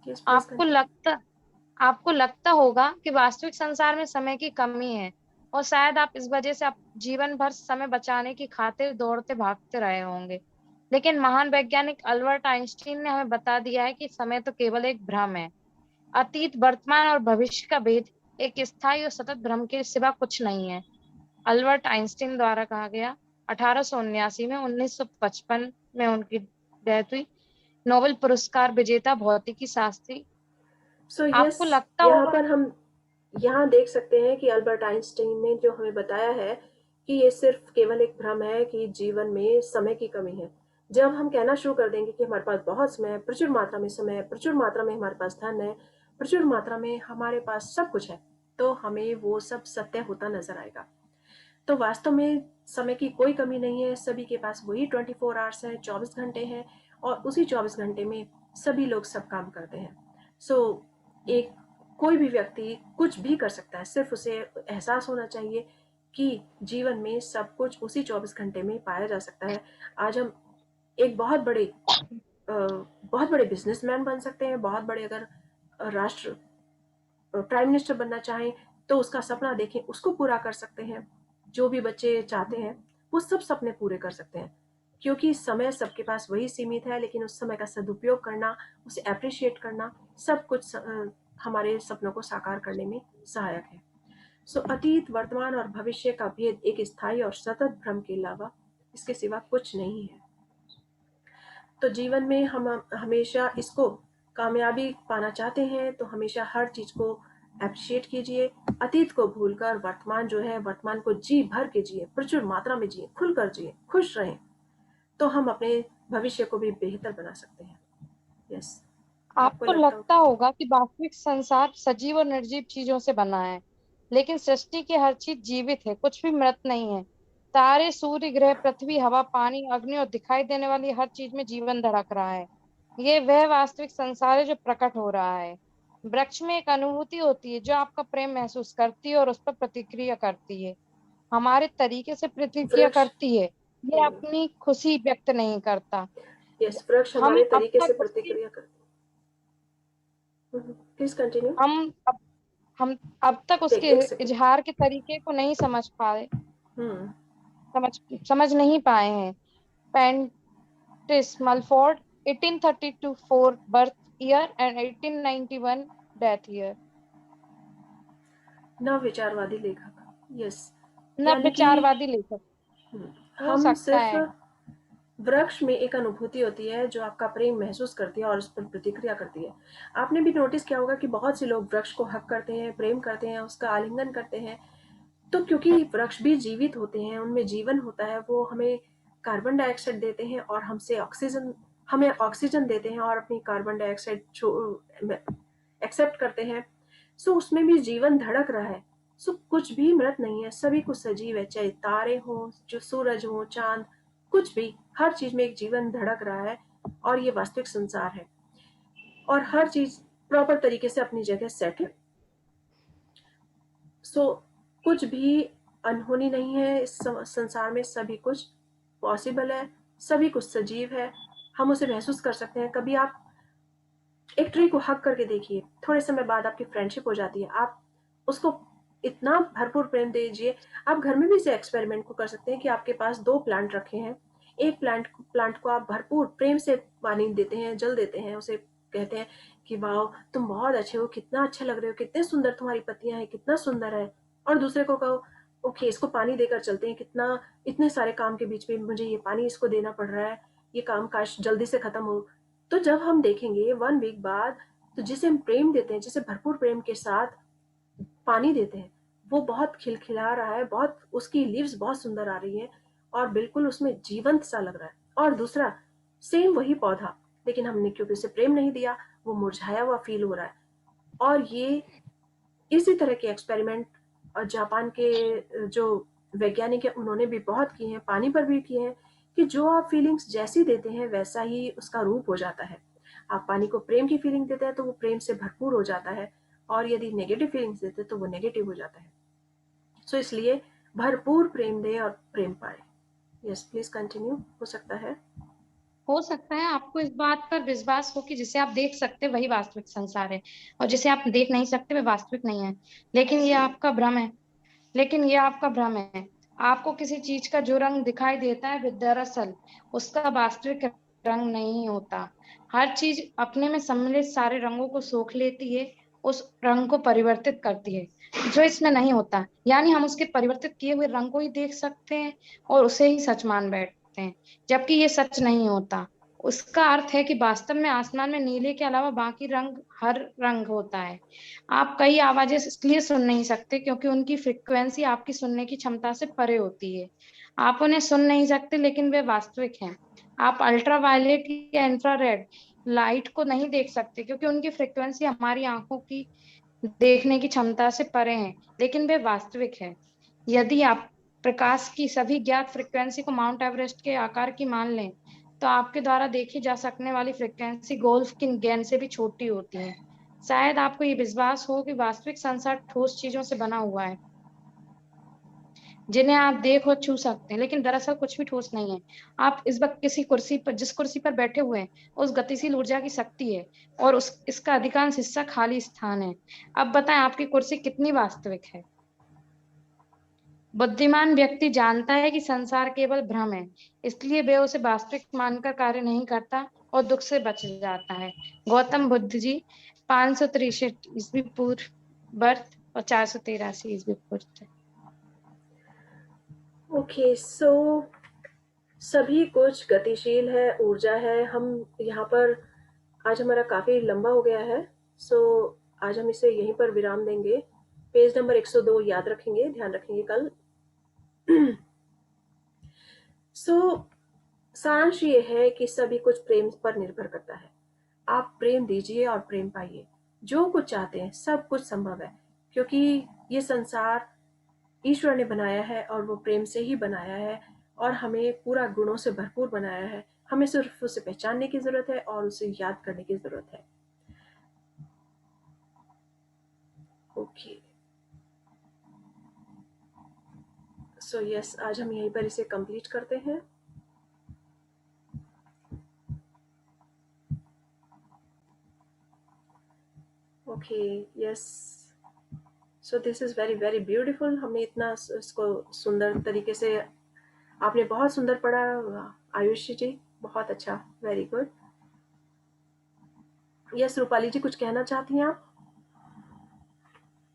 Yes, please आपको continue. लगता होगा कि वास्तविक संसार में समय की कमी है, और शायद आप इस वजह से आप जीवन भर समय बचाने की खातिर दौड़ते भागते रहे होंगे। लेकिन महान वैज्ञानिक अल्बर्ट आइंस्टीन ने हमें बता दिया है कि समय तो केवल एक भ्रम है। अतीत, वर्तमान और भविष्य का भेद एक स्थायी और सतत भ्रम के सिवा कुछ नहीं है। अल्बर्ट आइंस्टीन द्वारा कहा गया। 1879 में, 1955 में उनकी डेथ हुई। नोबेल पुरस्कार विजेता भौतिकी शास्त्री। सो यस, आपको लगता यहाँ होगा पर हम यहाँ देख सकते हैं कि अल्बर्ट आइंस्टीन ने जो हमें बताया है कि ये सिर्फ केवल एक भ्रम है कि जीवन में समय की कमी है। जब हम कहना शुरू कर देंगे कि हमारे पास बहुत समय है, प्रचुर मात्रा में समय है, प्रचुर मात्रा में हमारे पास धन है, प्रचुर मात्रा में हमारे पास सब कुछ है, तो हमें वो सब सत्य होता नजर आएगा। तो वास्तव में समय की कोई कमी नहीं है। सभी के पास वही 24 आवर्स है, 24 घंटे हैं, और उसी 24 घंटे में सभी लोग सब काम करते हैं। सो एक कोई भी व्यक्ति कुछ भी कर सकता है, सिर्फ उसे एहसास होना चाहिए कि जीवन में सब कुछ उसी 24 घंटे में पाया जा सकता है। आज हम एक बहुत बड़े बिजनेसमैन बन सकते हैं, बहुत बड़े अगर राष्ट्र प्राइम मिनिस्टर बनना चाहें तो उसका सपना देखें, उसको पूरा कर सकते हैं। जो भी बच्चे चाहते हैं वो सब सपने पूरे कर सकते हैं, क्योंकि समय सबके पास वही सीमित है, लेकिन उस समय का सदुपयोग करना, उसे अप्रिशिएट करना, सब कुछ हमारे सपनों को साकार करने में सहायक है। सो अतीत, वर्तमान और भविष्य का भेद एक स्थायी और सतत भ्रम के अलावा इसके सिवा कुछ नहीं है। तो जीवन में हम हमेशा इसको कामयाबी पाना चाहते हैं तो हमेशा हर चीज को अप्रिशिएट कीजिए। अतीत को भूलकर वर्तमान जो है, वर्तमान को जी भर के जिए, प्रचुर मात्रा में जिए, खुलकर जिए, खुश रहें, तो हम अपने भविष्य को भी बेहतर बना सकते हैं। यस। आपको लगता होगा कि वास्तविक संसार सजीव और निर्जीव चीजों से बना है, लेकिन सृष्टि की हर चीज जीवित है, कुछ भी मृत नहीं है। तारे, सूर्य, ग्रह, पृथ्वी, हवा, पानी, अग्नि और दिखाई देने वाली हर चीज में जीवन धड़क रहा है। ये वह वास्तविक संसार है जो प्रकट हो रहा है। वृक्ष में एक अनुभूति होती है जो आपका प्रेम महसूस करती है और उस पर प्रतिक्रिया करती है, हमारे तरीके से प्रतिक्रिया वृक्ष करती है। ये अपनी खुशी व्यक्त नहीं करता। यस, वृक्ष हम हमारे अब तरीके से तक उसकी प्रतिक्रिया करते हैं। Please continue. हम अब हम अब तक उसके एक सेकंड। इजहार के तरीके को नहीं समझ पाए, हम्म समझ नहीं पाए हैं। पेंटिस Mulford 1832 birth year and 1891 death year. नव विचारवादी लेखक। यस। नव यानी कि विचारवादी लेखक हो हम सकता सिर्फ, है। वृक्ष में एक अनुभूति होती है जो आपका प्रेम महसूस करती है और उस पर प्रतिक्रिया करती है। आपने भी नोटिस किया होगा कि बहुत से लोग वृक्ष को हक करते हैं, प्रेम करते हैं, उसका आलिंगन करते हैं। तो क्योंकि वृक्ष भी जीवित होते हैं, उनमें जीवन होता है, वो हमें कार्बन डाइऑक्साइड देते हैं और हमें ऑक्सीजन देते हैं और अपनी कार्बन डाइऑक्साइड एक्सेप्ट करते हैं। सो उसमें भी जीवन धड़क रहा है। सो कुछ भी मृत नहीं है, सभी कुछ सजीव है, चाहे तारे हो, जो सूरज हो, चांद, कुछ भी, हर चीज में एक जीवन धड़क रहा है और ये वास्तविक संसार है और हर चीज प्रॉपर तरीके से अपनी जगह सेट है। सो कुछ भी अनहोनी नहीं है इस संसार में, सभी कुछ पॉसिबल है, सभी कुछ सजीव है, हम उसे महसूस कर सकते हैं। कभी आप एक ट्री को हक करके देखिए, थोड़े समय बाद आपकी फ्रेंडशिप हो जाती है, आप उसको इतना भरपूर प्रेम दे दीजिए। आप घर में भी इसे एक्सपेरिमेंट को कर सकते हैं कि आपके पास 2 प्लांट रखे हैं, एक प्लांट को आप भरपूर प्रेम से पानी देते हैं, जल देते हैं, उसे कहते हैं कि वाह तुम बहुत अच्छे हो, कितना अच्छा लग रहे हो, कितने सुंदर तुम्हारी पत्तियां हैं, कितना सुंदर है। और दूसरे को कहो ओके इसको पानी देकर चलते हैं, कितना, इतने सारे काम के बीच में मुझे ये पानी इसको देना पड़ रहा है, ये काम काश जल्दी से खत्म हो। तो जब हम देखेंगे 1 वीक बाद, तो जिसे हम प्रेम देते हैं, जिसे भरपूर प्रेम के साथ पानी देते हैं, वो बहुत खिलखिला रहा है, बहुत, उसकी लीव्स बहुत सुंदर आ रही है और बिल्कुल उसमें जीवंत सा लग रहा है। और दूसरा सेम वही पौधा, लेकिन हमने क्योंकि उसे प्रेम नहीं दिया, वो मुरझाया हुआ फील हो रहा है। और ये इसी तरह के एक्सपेरिमेंट और जापान के जो वैज्ञानिक है उन्होंने भी बहुत किए हैं, पानी पर भी किए हैं, कि जो आप फीलिंग्स जैसी देते हैं वैसा ही उसका रूप हो जाता है। आप पानी को प्रेम की फीलिंग देते हैं तो वो प्रेम से भरपूर हो जाता है, और यदि नेगेटिव फीलिंग्स देते हैं तो वो नेगेटिव हो जाता है। सो इसलिए भरपूर प्रेम दें और प्रेम पाए। Yes please continue. हो सकता है आपको इस बात पर विश्वास हो कि जिसे आप देख सकते वही वास्तविक संसार है और जिसे आप देख नहीं सकते वह वास्तविक नहीं है, लेकिन ये आपका भ्रम है। आपको किसी चीज का जो रंग दिखाई देता है वह दरअसल उसका वास्तविक रंग नहीं होता। हर चीज अपने में सम्मिलित सारे रंगों को सोख लेती है, उस रंग को परिवर्तित करती है जो इसमें नहीं होता। यानी हम उसके परिवर्तित किए हुए रंग को ही देख सकते हैं और उसे ही सच मान बैठते हैं, जबकि ये सच नहीं होता। उसका अर्थ है कि वास्तव में आसमान में नीले के अलावा बाकी रंग हर रंग होता है। आप कई आवाजें इसलिए सुन नहीं सकते क्योंकि उनकी फ्रिक्वेंसी आपकी सुनने की क्षमता से परे होती है। आप उन्हें सुन नहीं सकते लेकिन वे वास्तविक हैं। आप अल्ट्रावायलेट या इंफ्रारेड लाइट को नहीं देख सकते क्योंकि उनकी फ्रिक्वेंसी हमारी आंखों की देखने की क्षमता से परे है, लेकिन वे वास्तविक है। यदि आप प्रकाश की सभी ज्ञात फ्रिक्वेंसी को माउंट एवरेस्ट के आकार की मान लें तो आपके द्वारा देखी जा सकने वाली फ्रिक्वेंसी गोल्फ की गेंद से भी छोटी होती है। शायद आपको ये विश्वास हो कि वास्तविक संसार ठोस चीजों से बना हुआ है। जिन्हें आप देख और छू सकते हैं, लेकिन दरअसल कुछ भी ठोस नहीं है। आप इस वक्त किसी कुर्सी पर, जिस कुर्सी पर बैठे हुए हैं, उस गतिशील ऊर्जा की शक्ति है, और इसका अधिकांश हिस्सा खाली स्थान है। अब बताएं आपकी कुर्सी कितनी वास्तविक है। बुद्धिमान व्यक्ति जानता है कि संसार केवल भ्रम है, इसलिए वे उसे वास्तविक मानकर कार्य नहीं करता और दुख से बच जाता है। गौतम बुद्ध जी 563 ईस्वी पूर्व बर्थ और 483 ईस्वी पूर्व। ओके, सो सभी कुछ गतिशील है, ऊर्जा है। हम यहाँ पर आज हमारा काफ़ी लंबा हो गया है, सो आज हम इसे यहीं पर विराम देंगे। पेज नंबर 102 याद रखेंगे, ध्यान रखेंगे कल। सो सारांश ये है कि सभी कुछ प्रेम पर निर्भर करता है। आप प्रेम दीजिए और प्रेम पाइए। जो कुछ चाहते हैं सब कुछ संभव है, क्योंकि ये संसार ईश्वर ने बनाया है और वो प्रेम से ही बनाया है, और हमें पूरा गुणों से भरपूर बनाया है। हमें सिर्फ उसे पहचानने की जरूरत है और उसे याद करने की जरूरत है। ओके, सो यस, आज हम यहीं पर इसे कंप्लीट करते हैं। Okay, yes, so this is very very beautiful. हमने इतना इसको सुंदर तरीके से, आपने बहुत सुंदर पढ़ा आयुषी जी, बहुत अच्छा, वेरी गुड। यस, रूपाली जी कुछ कहना चाहती हैं आप?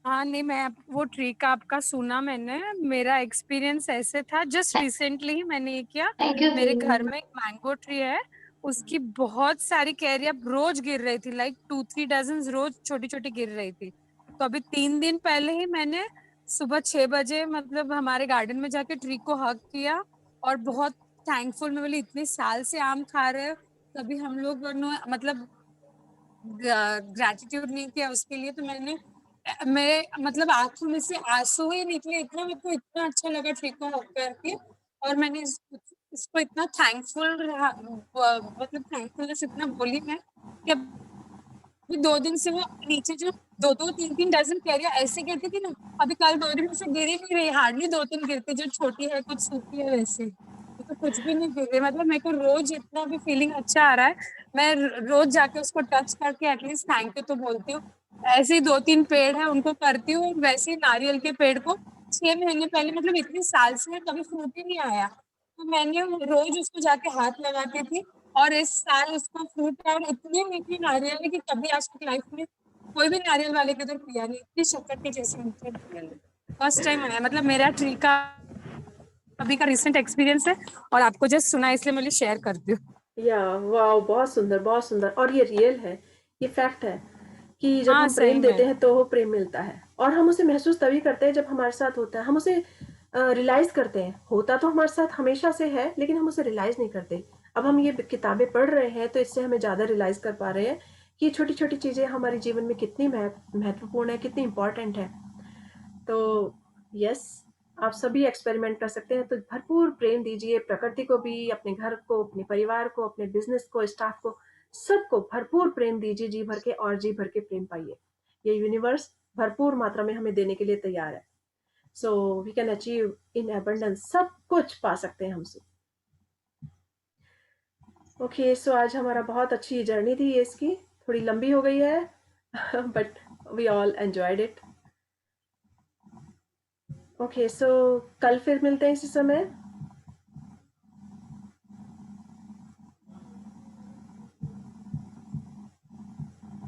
हाँ नहीं, मैं वो ट्रिक आपका सुना मैंने, मेरा एक्सपीरियंस ऐसे था, जस्ट रिसेंटली ही मैंने ये किया। मेरे घर में एक मैंगो ट्री है, उसकी बहुत सारी कैरियां रोज गिर रही थी, लाइक 2-3 डजन रोज छोटी छोटी गिर रही थी। तो अभी 3 दिन पहले ही मैंने सुबह 6 बजे मतलब हमारे गार्डन में जाके ट्री को हग किया, और बहुत थैंकफुल, मैं बोली इतने साल से आम खा रहे हैं, कभी हम लोग मतलब ग्रेटिट्यूड नहीं किया उसके लिए। तो मेरे मतलब आंखों में से आंसू ही निकले, इतना मेरे को इतना अच्छा लगा ट्री को हग करके, और मैंने इसको इतना थैंकफुल रहा, मतलब थैंकफुलनेस इतना बोली मैं कि अभी 2 दिन से वो नीचे जो 2-2, 3-3 डजन कैरियां ऐसे गिरती थी ना, अभी कल 2 दिन से गिरी नहीं रही, हार्डली 2-3 गिरती, जो छोटी है कुछ सूखी है वैसे, तो कुछ भी नहीं गिर रही। मतलब मेरे को रोज इतना भी फीलिंग अच्छा आ रहा है, मैं रोज जाके उसको टच करके एटलीस्ट थैंक यू तो बोलती हूँ। ऐसे ही 2-3 पेड़ है उनको करती हूँ, वैसे ही नारियल के पेड़ को 6 महीने पहले, मतलब इतने साल से कभी फ्रूट ही नहीं आया, तो मैंने रोज उसको जाके हाथ लगाती थी, और इस साल उसको फ्रूट और इतनी मीठी नारियल है कि कभी आज तक लाइफ में कोई भी नारियल वाले के उधर पिया नहीं, इतनी शक्कर के जैसे मीठे नारियल है, फर्स्ट टाइम आया। मतलब मेरा ट्री का अभी का रिसेंट एक्सपीरियंस है, और आपको जस्ट सुना इसलिए मैं शेयर करती हूँ। या वाओ, बहुत सुंदर, बहुत सुंदर। और ये रियल है, ये फैक्ट है कि जब हाँ, हम प्रेम सही देते में। हैं तो वो प्रेम मिलता है, और हम उसे महसूस तभी करते हैं जब हमारे साथ होता है। हम उसे रियलाइज करते हैं, होता तो हमारे साथ हमेशा से है, लेकिन हम उसे रियलाइज नहीं करते। अब हम ये किताबें पढ़ रहे हैं तो इससे हमें ज़्यादा रियलाइज कर पा रहे हैं कि छोटी छोटी चीज़ें हमारे जीवन में कितनी महत्वपूर्ण है, कितनी इम्पोर्टेंट है। तो यस, आप सभी एक्सपेरिमेंट कर सकते हैं। तो भरपूर प्रेम दीजिए, प्रकृति को भी, अपने घर को, अपने परिवार को, अपने बिजनेस को, स्टाफ को, सबको भरपूर प्रेम दीजिए, जी भर के, और जी भर के प्रेम पाइए। ये यूनिवर्स भरपूर मात्रा में हमें देने के लिए तैयार है। So we can achieve in abundance, सब कुछ पा सकते हैं हमसे। ओके, सो आज हमारा बहुत अच्छी जर्नी थी ये, इसकी थोड़ी लंबी हो गई है but we all enjoyed it. Okay, so कल फिर मिलते हैं इसी समय।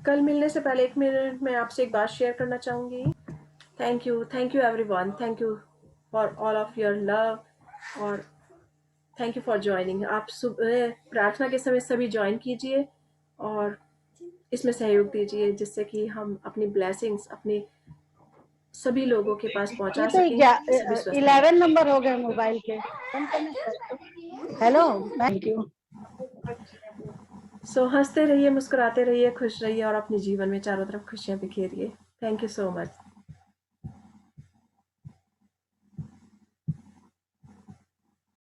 कल मिलने से पहले 1 मिनट मैं आपसे एक बात शेयर करना चाहूँगी। Thank you everyone, thank you for all of your love, और थैंक यू फॉर ज्वाइनिंग। आप सुबह प्रार्थना के समय सभी ज्वाइन कीजिए और इसमें सहयोग दीजिए, जिससे कि हम अपनी ब्लेसिंग्स अपने सभी लोगों के पास पहुंचा ये सकें। तो 11 नंबर हो गए मोबाइल के। Hello, thank you. सो हंसते रहिए, मुस्कुराते रहिए, खुश रहिए, और अपने जीवन में चारों तरफ खुशियां बिखेरिए। Thank you so much.